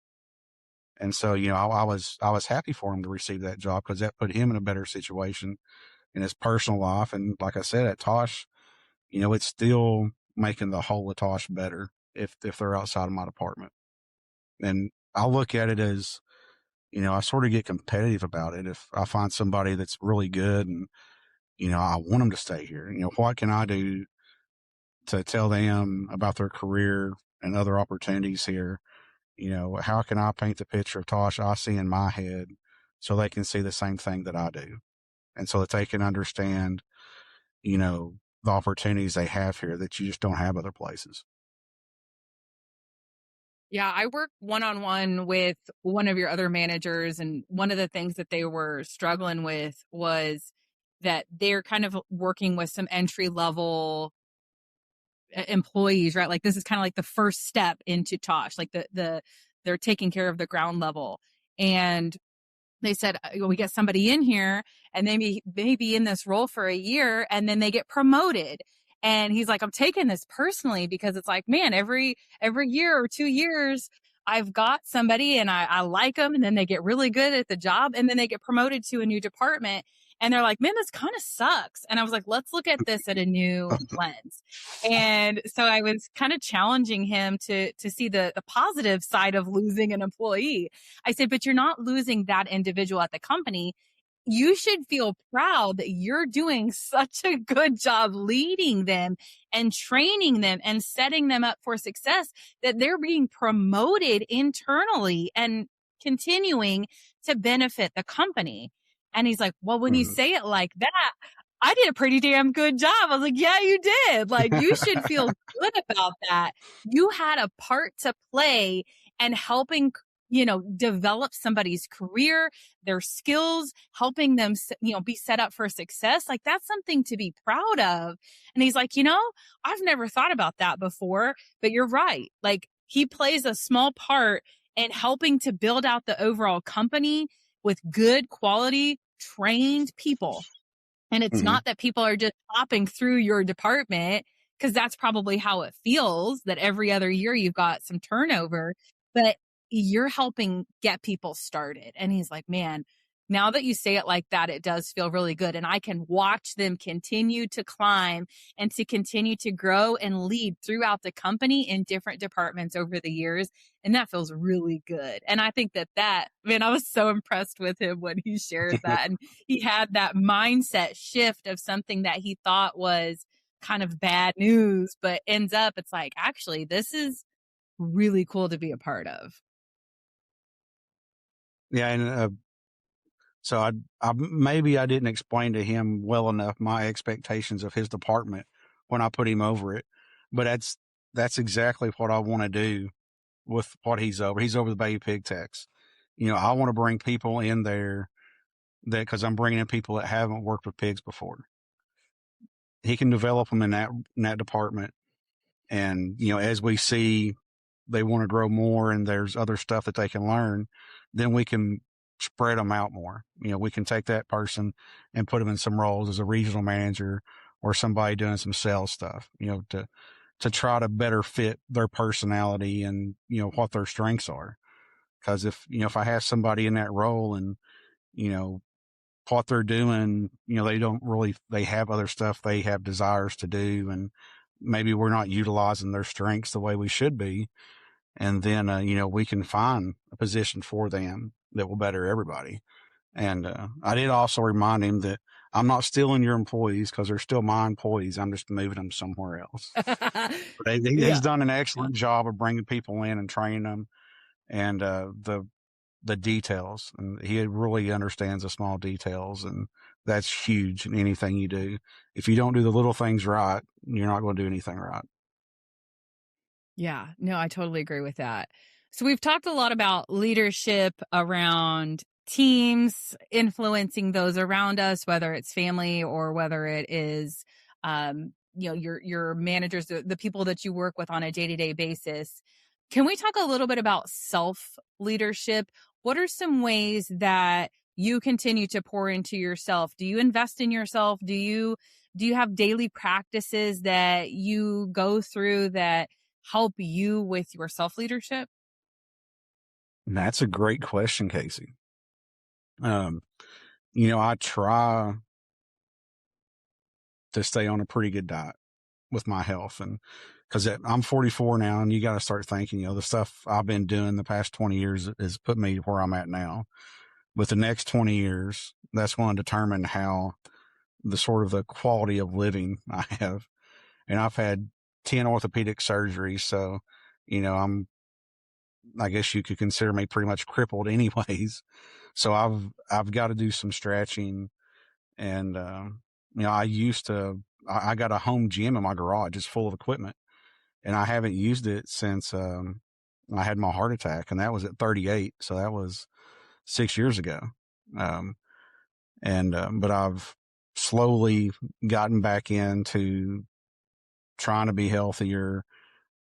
And so, I was happy for him to receive that job because that put him in a better situation in his personal life. And like I said, at Tosh, it's still making the whole of Tosh better if they're outside of my department. And I look at it as, I sort of get competitive about it. If I find somebody that's really good and, I want them to stay here, what can I do to tell them about their career and other opportunities here? How can I paint the picture of Tosh I see in my head so they can see the same thing that I do? And so that they can understand, the opportunities they have here that you just don't have other places. Yeah, I work one-on-one with one of your other managers, and one of the things that they were struggling with was that they're kind of working with some entry-level employees, right? Like, this is kind of like the first step into Tosh, like they're taking care of the ground level. And they said, we get somebody in here and they may be in this role for a year and then they get promoted. And he's like, I'm taking this personally because it's like, man, every year or 2 years, I've got somebody and I like them, and then they get really good at the job, and then they get promoted to a new department. And they're like, man, this kind of sucks. And I was like, let's look at this at a new lens. And so I was kind of challenging him to see the positive side of losing an employee. I said, but you're not losing that individual at the company. You should feel proud that you're doing such a good job leading them and training them and setting them up for success, that they're being promoted internally and continuing to benefit the company. And he's like, well, when you say it like that, I did a pretty damn good job. I was like, yeah, you did. Like, you should feel good about that. You had a part to play in helping, develop somebody's career, their skills, helping them, be set up for success. Like, that's something to be proud of. And he's like, I've never thought about that before, but you're right. Like, he plays a small part in helping to build out the overall company with good quality trained people. And it's not that people are just hopping through your department, because that's probably how it feels, that every other year you've got some turnover, but you're helping get people started. And he's like, man, now that you say it like that, it does feel really good. And I can watch them continue to climb and to continue to grow and lead throughout the company in different departments over the years. And that feels really good. And I think man, I was so impressed with him when he shared that. And he had that mindset shift of something that he thought was kind of bad news, but ends up, it's like, actually, this is really cool to be a part of. Yeah. And, so I maybe I didn't explain to him well enough my expectations of his department when I put him over it, but that's exactly what I want to do with what he's over. He's over the baby pig techs. I want to bring people in there because I'm bringing in people that haven't worked with pigs before. He can develop them in that department. And, as we see they want to grow more and there's other stuff that they can learn, then we can spread them out more. We can take that person and put them in some roles as a regional manager or somebody doing some sales stuff, to try to better fit their personality and, what their strengths are. Because if I have somebody in that role and, what they're doing, they have other stuff they have desires to do, and maybe we're not utilizing their strengths the way we should be. And then, we can find a position for them that will better everybody. And I did also remind him that I'm not stealing your employees because they're still my employees. I'm just moving them somewhere else. He's done an excellent job of bringing people in and training them, and the details. And he really understands the small details, and that's huge in anything you do. If you don't do the little things right, you're not going to do anything right. Yeah, no, I totally agree with that. So we've talked a lot about leadership around teams, influencing those around us, whether it's family or whether it is, your managers, the people that you work with on a day-to-day basis. Can we talk a little bit about self-leadership? What are some ways that you continue to pour into yourself? Do you invest in yourself? Do you have daily practices that you go through that help you with your self-leadership? That's a great question, Kacee. I try to stay on a pretty good diet with my health, and because I'm 44 now, and you got to start thinking, the stuff I've been doing the past 20 years has put me where I'm at now. With the next 20 years, that's going to determine how the quality of living I have. And I've had 10 orthopedic surgeries. So, I guess you could consider me pretty much crippled anyways. So I've got to do some stretching, and, I got a home gym in my garage. It's full of equipment, and I haven't used it since, I had my heart attack, and that was at 38. So that was 6 years ago. But I've slowly gotten back into trying to be healthier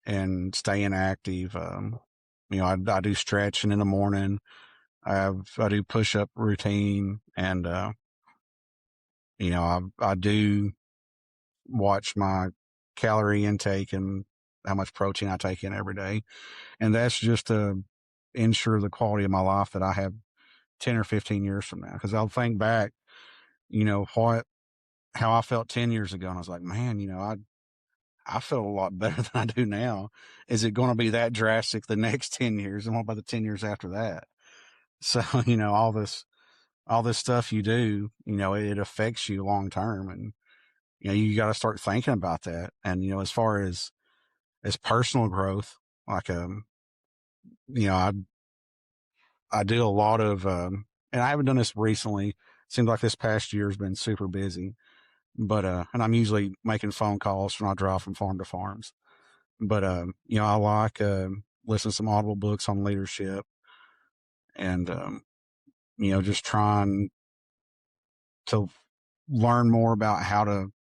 and staying active. I do stretching in the morning. I do push-up routine, and, I do watch my calorie intake and how much protein I take in every day. And that's just to ensure the quality of my life that I have 10 or 15 years from now. Because I'll think back, how I felt 10 years ago. And I was like, man, I feel a lot better than I do now. Is it going to be that drastic the next 10 years? And what about the 10 years after that? So, all this stuff you do, it affects you long term. And, you got to start thinking about that. And, as far as personal growth, like, I do a lot of, and I haven't done this recently. It seems like this past year has been super busy, but, and I'm usually making phone calls when I drive from farm to farms, but, I like, listening to some audible books on leadership and, just trying to learn more about how to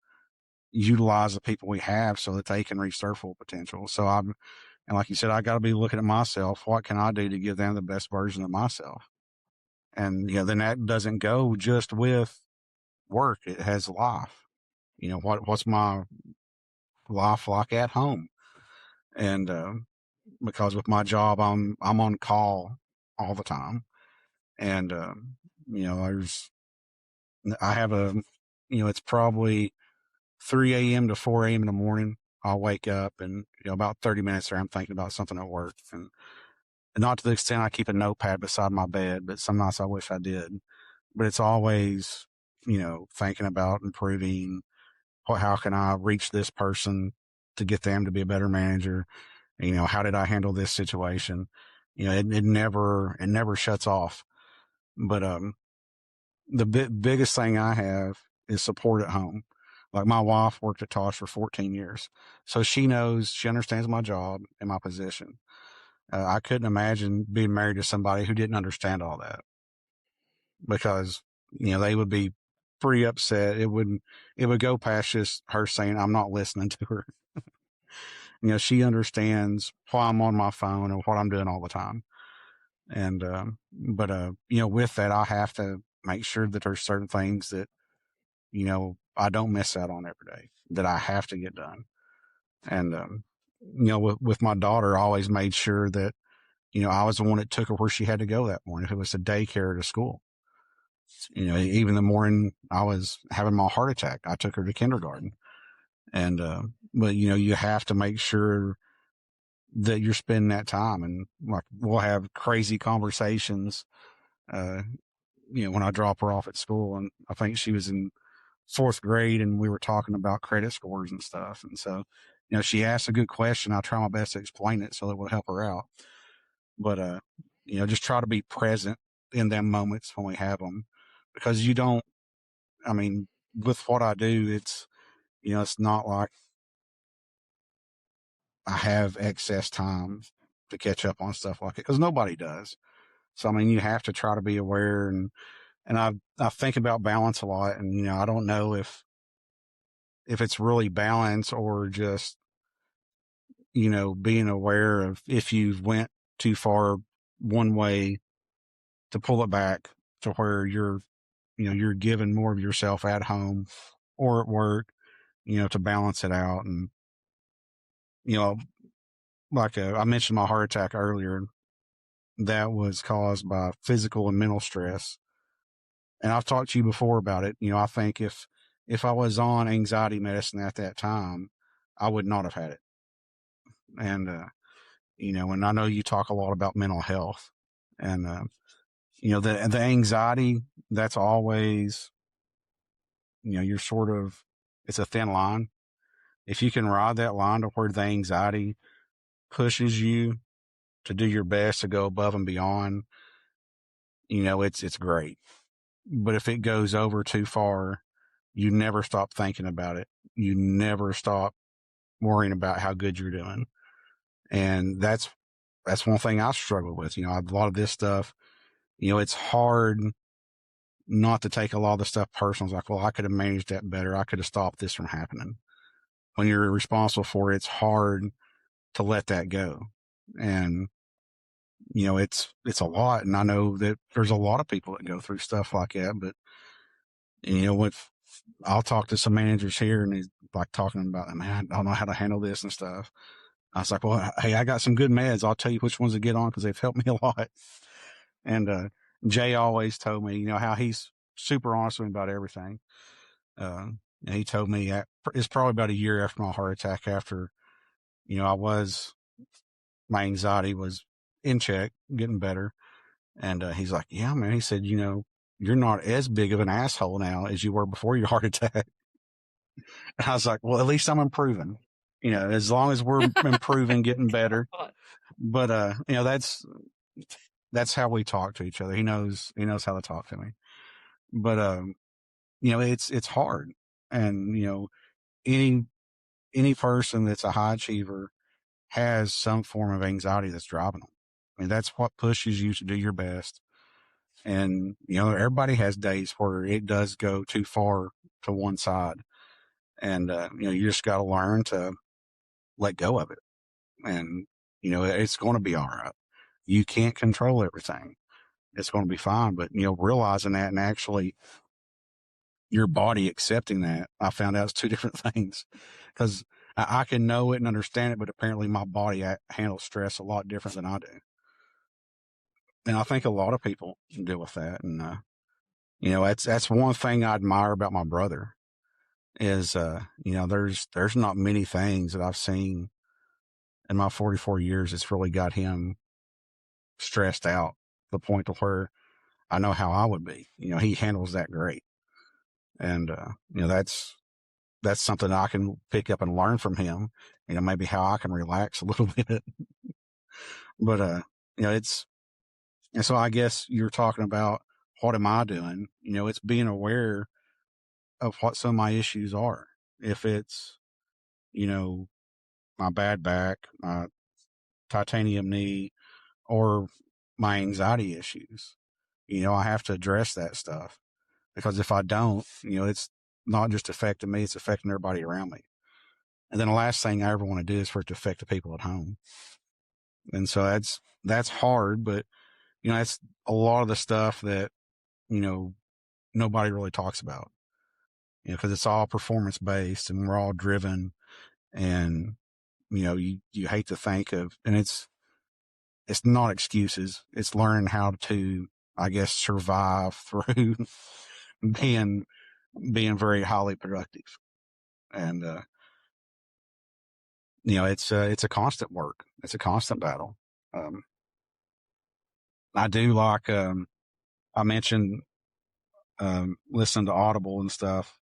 utilize the people we have so that they can reach their full potential. So and like you said, I got to be looking at myself. What can I do to give them the best version of myself? And, then that doesn't go just with work. It has life. What's my life like at home? And, because with my job, I'm on call all the time. And, I have it's probably 3 a.m. to 4 a.m. in the morning. I'll wake up and, about 30 minutes there, I'm thinking about something at work. And not to the extent I keep a notepad beside my bed, but some nights I wish I did. But it's always, thinking about improving. How can I reach this person to get them to be a better manager? How did I handle this situation? It never shuts off. But, the biggest thing I have is support at home. Like my wife worked at Tosh for 14 years. So she understands my job and my position. I couldn't imagine being married to somebody who didn't understand all that because, they would be pretty upset. It would go past just her saying, I'm not listening to her. She understands why I'm on my phone and what I'm doing all the time. And, but, with that, I have to make sure that there's certain things that, I don't miss out on every day that I have to get done. And, with my daughter, I always made sure that, I was the one that took her where she had to go that morning. If it was to daycare or to school, even the morning I was having my heart attack, I took her to kindergarten. And, but, you have to make sure that you're spending that time. And like, we'll have crazy conversations, when I drop her off at school. And I think she was in 4th grade and we were talking about credit scores and stuff. And so, she asked a good question. I try my best to explain it so that will help her out. But, just try to be present in them moments when we have them, because with what I do, it's not like I have excess time to catch up on stuff like it, because nobody does. So, you have to try to be aware, and I think about balance a lot, and, I don't know if it's really balance or just, being aware of if you've went too far one way to pull it back to where you're giving more of yourself at home or at work, to balance it out. And, like I mentioned my heart attack earlier, that was caused by physical and mental stress. And I've talked to you before about it. I think if I was on anxiety medicine at that time, I would not have had it. And, and I know you talk a lot about mental health, and, the anxiety, that's always, you're it's a thin line. If you can ride that line to where the anxiety pushes you to do your best to go above and beyond, it's great. But if it goes over too far, you never stop thinking about it. You never stop worrying about how good you're doing. And that's one thing I struggle with. A lot of this stuff, it's hard not to take a lot of the stuff personal. It's like, well, I could have managed that better. I could have stopped this from happening. When you're responsible for it, it's hard to let that go. And, it's a lot. And I know that there's a lot of people that go through stuff like that, but, I'll talk to some managers here and he's like talking about, man, I don't know how to handle this and stuff. I was like, well, hey, I got some good meds. I'll tell you which ones to get on because they've helped me a lot. And Jay always told me, how he's super honest with me about everything. And he told me it's probably about a year after my heart attack, after, my anxiety was in check, getting better. And he's like, yeah, man. He said, you're not as big of an asshole now as you were before your heart attack. And I was like, well, at least I'm improving, as long as we're improving, getting better. But, that's how we talk to each other. He knows how to talk to me. But, it's hard. And, any person that's a high achiever has some form of anxiety that's driving them. I mean, that's what pushes you to do your best. And, everybody has days where it does go too far to one side. And, you just got to learn to let go of it. And, it's going to be all right. You can't control everything. It's going to be fine. But, realizing that and actually your body accepting that, I found out it's two different things, because I can know it and understand it, but apparently my body handles stress a lot different than I do. And I think a lot of people deal with that. And, that's one thing I admire about my brother is, there's not many things that I've seen in my 44 years that's really got him stressed out to the point to where I know how I would be. He handles that great. And, that's something I can pick up and learn from him, maybe how I can relax a little bit. But, and so I guess you're talking about what am I doing? It's being aware of what some of my issues are. If it's, my bad back, my titanium knee, or my anxiety issues, I have to address that stuff, because if I don't, it's not just affecting me, it's affecting everybody around me. And then the last thing I ever want to do is for it to affect the people at home. And so that's hard, but, that's a lot of the stuff that, nobody really talks about, because it's all performance based and we're all driven. And, you hate to think of, and it's not excuses. It's learning how to, I guess, survive through being very highly productive. And, it's a constant work. It's a constant battle. I do like, I mentioned, listening to Audible and stuff.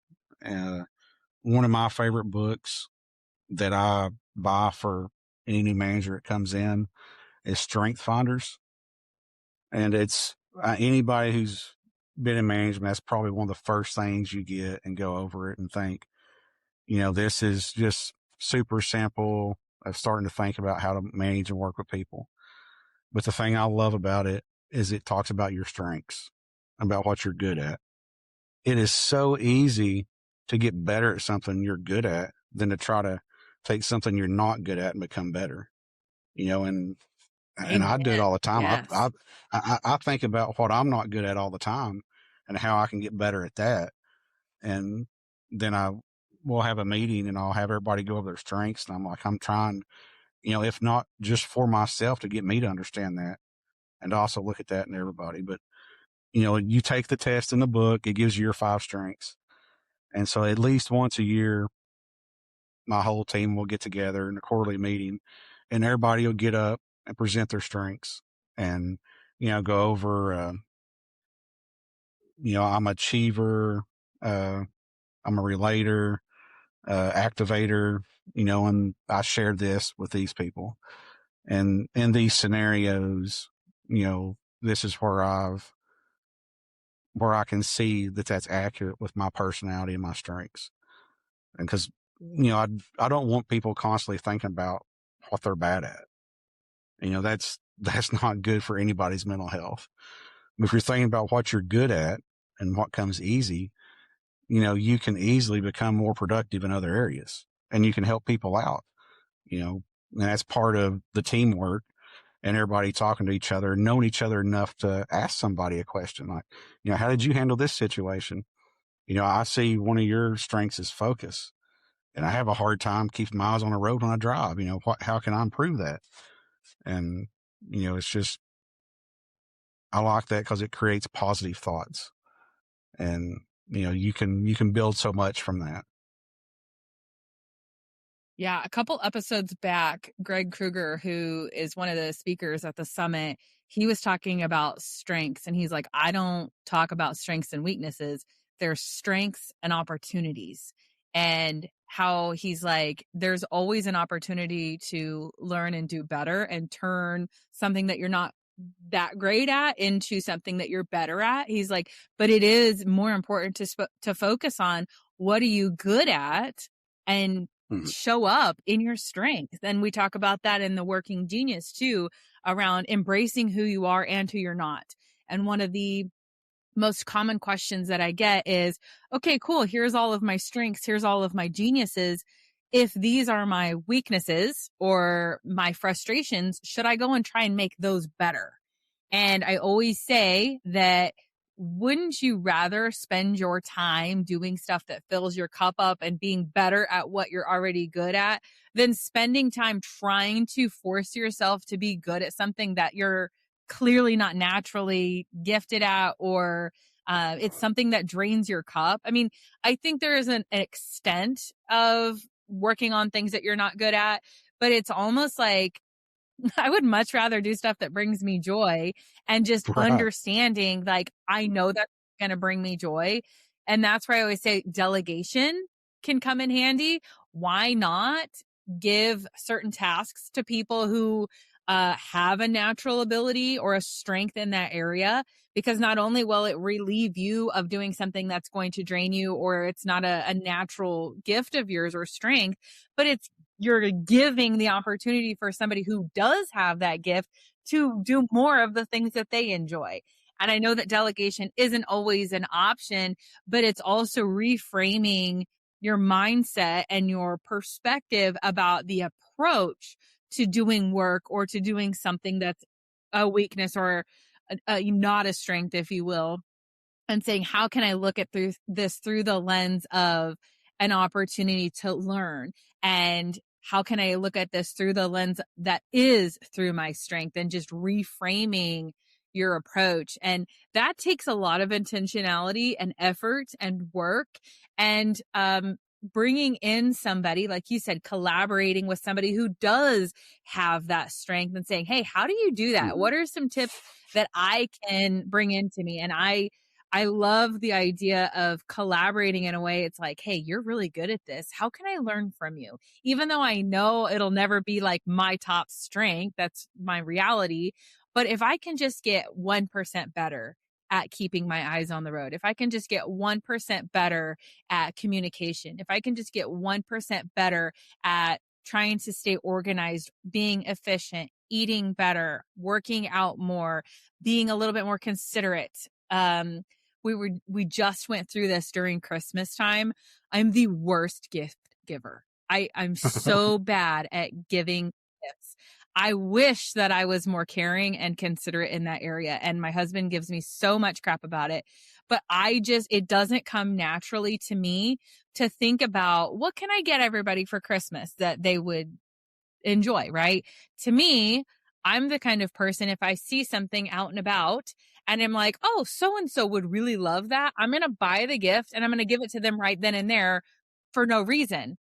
One of my favorite books that I buy for any new manager that comes in is Strength Finders. And it's anybody who's been in management, that's probably one of the first things you get and go over it and think, this is just super simple of starting to think about how to manage and work with people. But the thing I love about it is it talks about your strengths, about what you're good at. It is so easy to get better at something you're good at than to try to take something you're not good at and become better, and I do it all the time. Yes. I think about what I'm not good at all the time and how I can get better at that. And then we'll have a meeting and I'll have everybody go over their strengths. And I'm like, I'm trying, if not just for myself, to get me to understand that and also look at that in everybody. But, you take the test in the book, it gives you your 5 strengths. And so at least once a year, my whole team will get together in a quarterly meeting and everybody will get up and present their strengths and, go over, I'm an achiever, I'm a relator, activator, and I share this with these people. And in these scenarios, this is where I can see that that's accurate with my personality and my strengths. And because, I don't want people constantly thinking about what they're bad at. That's not good for anybody's mental health. But if you're thinking about what you're good at and what comes easy, you can easily become more productive in other areas and you can help people out, and that's part of the teamwork and everybody talking to each other, knowing each other enough to ask somebody a question like, how did you handle this situation? I see one of your strengths is focus, and I have a hard time keeping my eyes on the road when I drive. How can I improve that? And, it's just, I like that because it creates positive thoughts, and, you can build so much from that. Yeah, a couple episodes back, Greg Kruger, who is one of the speakers at the summit, he was talking about strengths, and he's like, I don't talk about strengths and weaknesses. There's strengths and opportunities. And how he's like, there's always an opportunity to learn and do better and turn something that you're not that great at into something that you're better at. He's like, but it is more important to focus on what are you good at and show up in your strength. And we talk about that in the Working Genius too, around embracing who you are and who you're not. And one of the most common questions that I get is, okay, cool. Here's all of my strengths. Here's all of my geniuses. If these are my weaknesses or my frustrations, should I go and try and make those better? And I always say that wouldn't you rather spend your time doing stuff that fills your cup up and being better at what you're already good at than spending time trying to force yourself to be good at something that you're clearly not naturally gifted at, or it's something that drains your cup? I mean, I think there is an extent of working on things that you're not good at, but it's almost like I would much rather do stuff that brings me joy, and just Right. understanding, like, I know that's going to bring me joy. And that's where I always say delegation can come in handy. Why not give certain tasks to people who have a natural ability or a strength in that area? Because not only will it relieve you of doing something that's going to drain you, or it's not a natural gift of yours or strength, but you're giving the opportunity for somebody who does have that gift to do more of the things that they enjoy. And I know that delegation isn't always an option, but it's also reframing your mindset and your perspective about the approach to doing work or to doing something that's a weakness or not a strength, if you will, and saying, how can I look at this through the lens of an opportunity to learn? And how can I look at this through the lens that is through my strength, and just reframing your approach? And that takes a lot of intentionality and effort and work, and bringing in somebody, like you said, collaborating with somebody who does have that strength and saying, hey, how do you do that? What are some tips that I can bring into me? And I love the idea of collaborating in a way. It's like, hey, you're really good at this. How can I learn from you? Even though I know it'll never be like my top strength, that's my reality. But if I can just get 1% better at keeping my eyes on the road, if I can just get 1% better at communication, if I can just get 1% better at trying to stay organized, being efficient, eating better, working out more, being a little bit more considerate. We just went through this during Christmas time. I'm the worst gift giver. I'm so bad at giving gifts. I wish that I was more caring and considerate in that area. And my husband gives me so much crap about it. But it doesn't come naturally to me to think about, what can I get everybody for Christmas that they would enjoy, right? To me, I'm the kind of person, if I see something out and about and I'm like, oh, so-and-so would really love that, I'm going to buy the gift and I'm going to give it to them right then and there for no reason.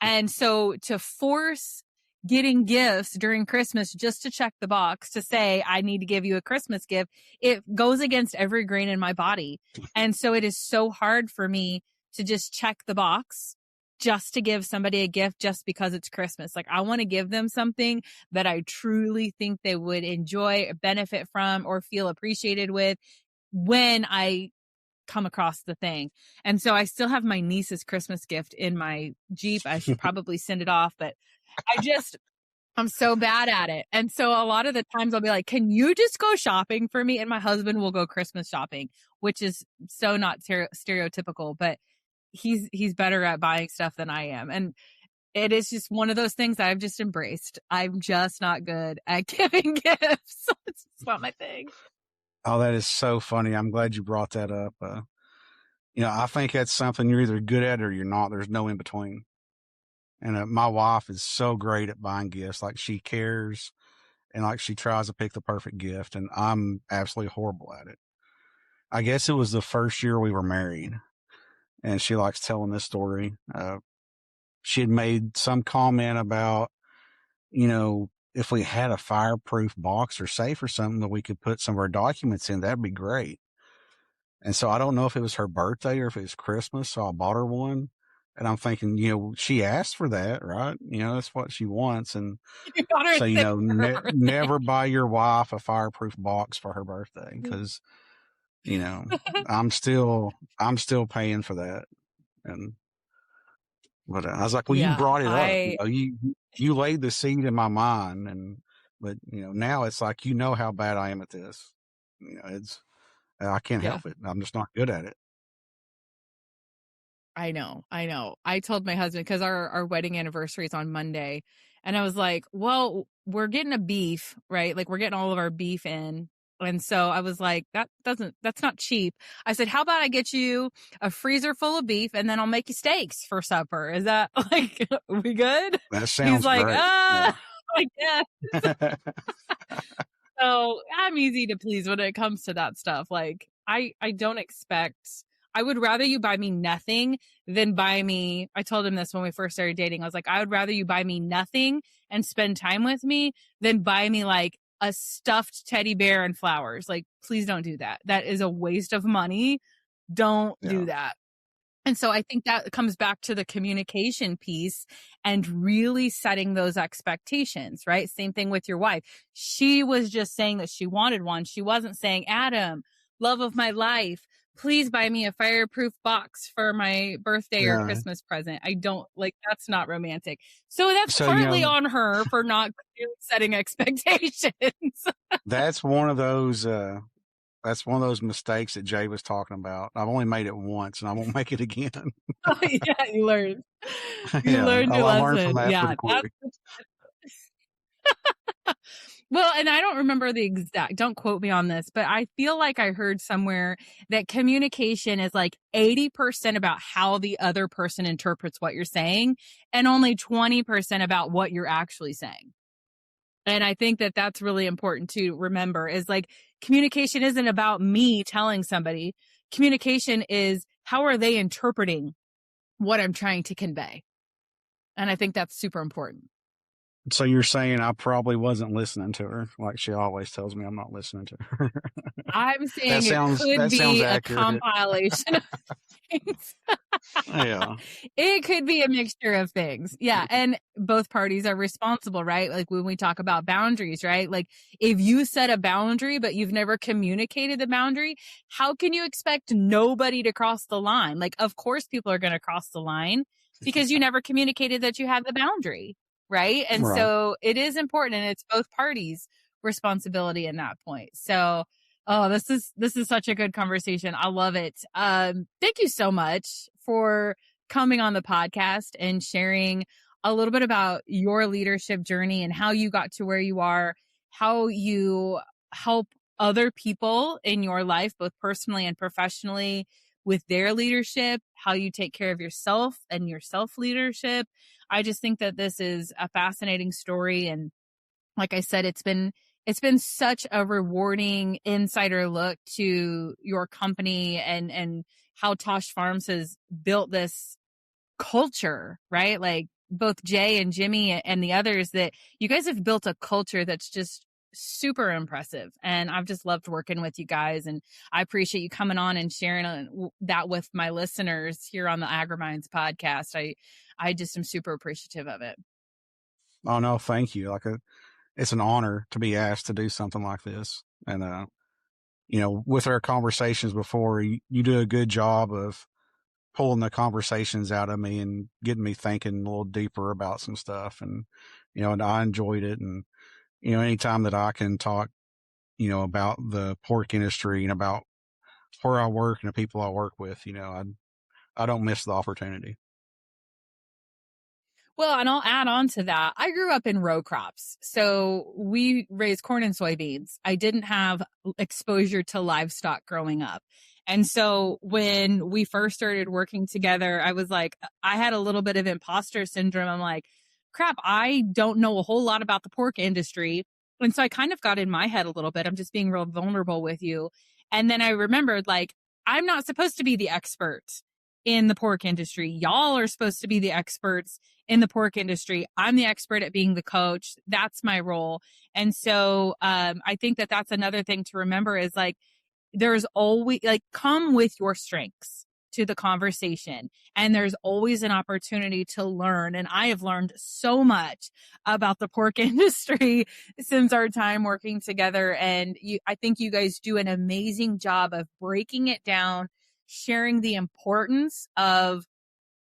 And so to force getting gifts during Christmas just to check the box to say, I need to give you a Christmas gift, it goes against every grain in my body. And so it is so hard for me to just check the box just to give somebody a gift just because it's Christmas. Like, I want to give them something that I truly think they would enjoy, benefit from, or feel appreciated with when I come across the thing. And so I still have my niece's Christmas gift in my Jeep. I should probably send it off, but I'm so bad at it. And so a lot of the times I'll be like, can you just go shopping for me? And my husband will go Christmas shopping, which is so not stereotypical, but he's better at buying stuff than I am. And it is just one of those things that I've just embraced. I'm just not good at giving gifts. It's not my thing. Oh, that is so funny. I'm glad you brought that up. I think that's something you're either good at or you're not. There's no in between. And my wife is so great at buying gifts. Like, she cares and like she tries to pick the perfect gift. And I'm absolutely horrible at it. I guess it was the first year we were married, and she likes telling this story. She had made some comment about, if we had a fireproof box or safe or something that we could put some of our documents in, that'd be great. And so I don't know if it was her birthday or if it was Christmas. So I bought her one, and I'm thinking, she asked for that, right? That's what she wants. And You got her so, thing for her birthday. never buy your wife a fireproof box for her birthday, because, I'm still paying for that. But I was like, well, you Yeah, brought it up, you laid the seed in my mind. But now it's like, how bad I am at this. I can't yeah. help it. I'm just not good at it. I know. I told my husband, because our wedding anniversary is on Monday, and I was like, well, we're getting a beef, right? Like, we're getting all of our beef in. And so I was like, that's not cheap. I said, how about I get you a freezer full of beef, and then I'll make you steaks for supper? Is that like, we good? That sounds He's like, great. like, yeah. So I'm easy to please when it comes to that stuff. Like, I don't expect, I would rather you buy me nothing than buy me. I told him this when we first started dating. I was like, I would rather you buy me nothing and spend time with me than buy me like a stuffed teddy bear and flowers. Like, please don't do that. That is a waste of money. Don't do that. And so I think that comes back to the communication piece and really setting those expectations, right? Same thing with your wife. She was just saying that she wanted one. She wasn't saying, Adam, love of my life, please buy me a fireproof box for my birthday or Christmas present. I don't like, that's not romantic. So that's partly on her for not setting expectations. That's one of those, mistakes that Jay was talking about. I've only made it once, and I won't make it again. Oh, yeah, you learned. You learned your lesson. Learned from that pretty quick. Well, and I don't remember the exact, don't quote me on this, but I feel like I heard somewhere that communication is like 80% about how the other person interprets what you're saying, and only 20% about what you're actually saying. And I think that that's really important to remember, is like, communication isn't about me telling somebody. Communication is, how are they interpreting what I'm trying to convey? And I think that's super important. So you're saying I probably wasn't listening to her, like she always tells me I'm not listening to her. I'm saying it could be a compilation of things. Yeah. It could be a mixture of things. Yeah. And both parties are responsible, right? Like, when we talk about boundaries, right? Like, if you set a boundary, but you've never communicated the boundary, how can you expect nobody to cross the line? Like, of course people are going to cross the line because you never communicated that you had the boundary. Right. And so it is important, and it's both parties' responsibility in that point. So, this is such a good conversation. I love it. Thank you so much for coming on the podcast and sharing a little bit about your leadership journey and how you got to where you are, how you help other people in your life, both personally and professionally, with their leadership, how you take care of yourself and your self-leadership. I just think that this is a fascinating story. And like I said, it's been such a rewarding insider look to your company and how Tosh Farms has built this culture, right? Like, both Jay and Jimmy and the others, that you guys have built a culture that's just super impressive. And I've just loved working with you guys. And I appreciate you coming on and sharing that with my listeners here on the AGRIMINDS podcast. I just am super appreciative of it. Oh, no, thank you. It's an honor to be asked to do something like this. And, with our conversations before, you do a good job of pulling the conversations out of me and getting me thinking a little deeper about some stuff. And I enjoyed it. And, anytime that I can talk, about the pork industry and about where I work and the people I work with, I don't miss the opportunity. Well, and I'll add on to that. I grew up in row crops. So we raised corn and soybeans. I didn't have exposure to livestock growing up. And so when we first started working together, I was like, I had a little bit of imposter syndrome. I'm like, crap, I don't know a whole lot about the pork industry. And so I kind of got in my head a little bit. I'm just being real vulnerable with you. And then I remembered, like, I'm not supposed to be the expert in the pork industry. Y'all are supposed to be the experts in the pork industry. I'm the expert at being the coach. That's my role. And so I think that that's another thing to remember is like, there's always like, come with your strengths to the conversation, and there's always an opportunity to learn. And I have learned so much about the pork industry since our time working together. And I think you guys do an amazing job of breaking it down, sharing the importance of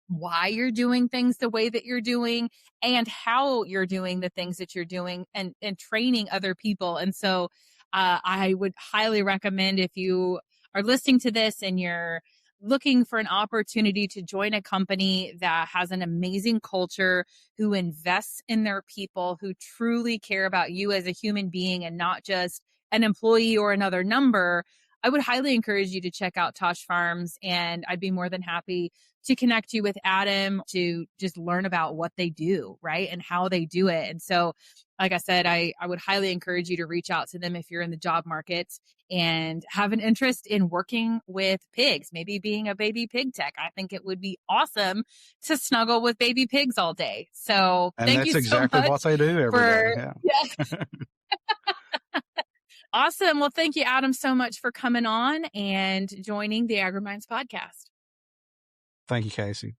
why you're doing things the way that you're doing and how you're doing the things that you're doing, and training other people. And so I would highly recommend, if you are listening to this and you're looking for an opportunity to join a company that has an amazing culture, who invests in their people, who truly care about you as a human being and not just an employee or another number, I would highly encourage you to check out Tosh Farms. And I'd be more than happy to connect you with Adam to just learn about what they do, right? And how they do it. And so, like I said, I would highly encourage you to reach out to them if you're in the job market and have an interest in working with pigs, maybe being a baby pig tech. I think it would be awesome to snuggle with baby pigs all day. So And thank that's you so exactly much what they do every day. Yeah. Yeah. Awesome. Well, thank you, Adam, so much for coming on and joining the AGRIMINDS podcast. Thank you, Kacee.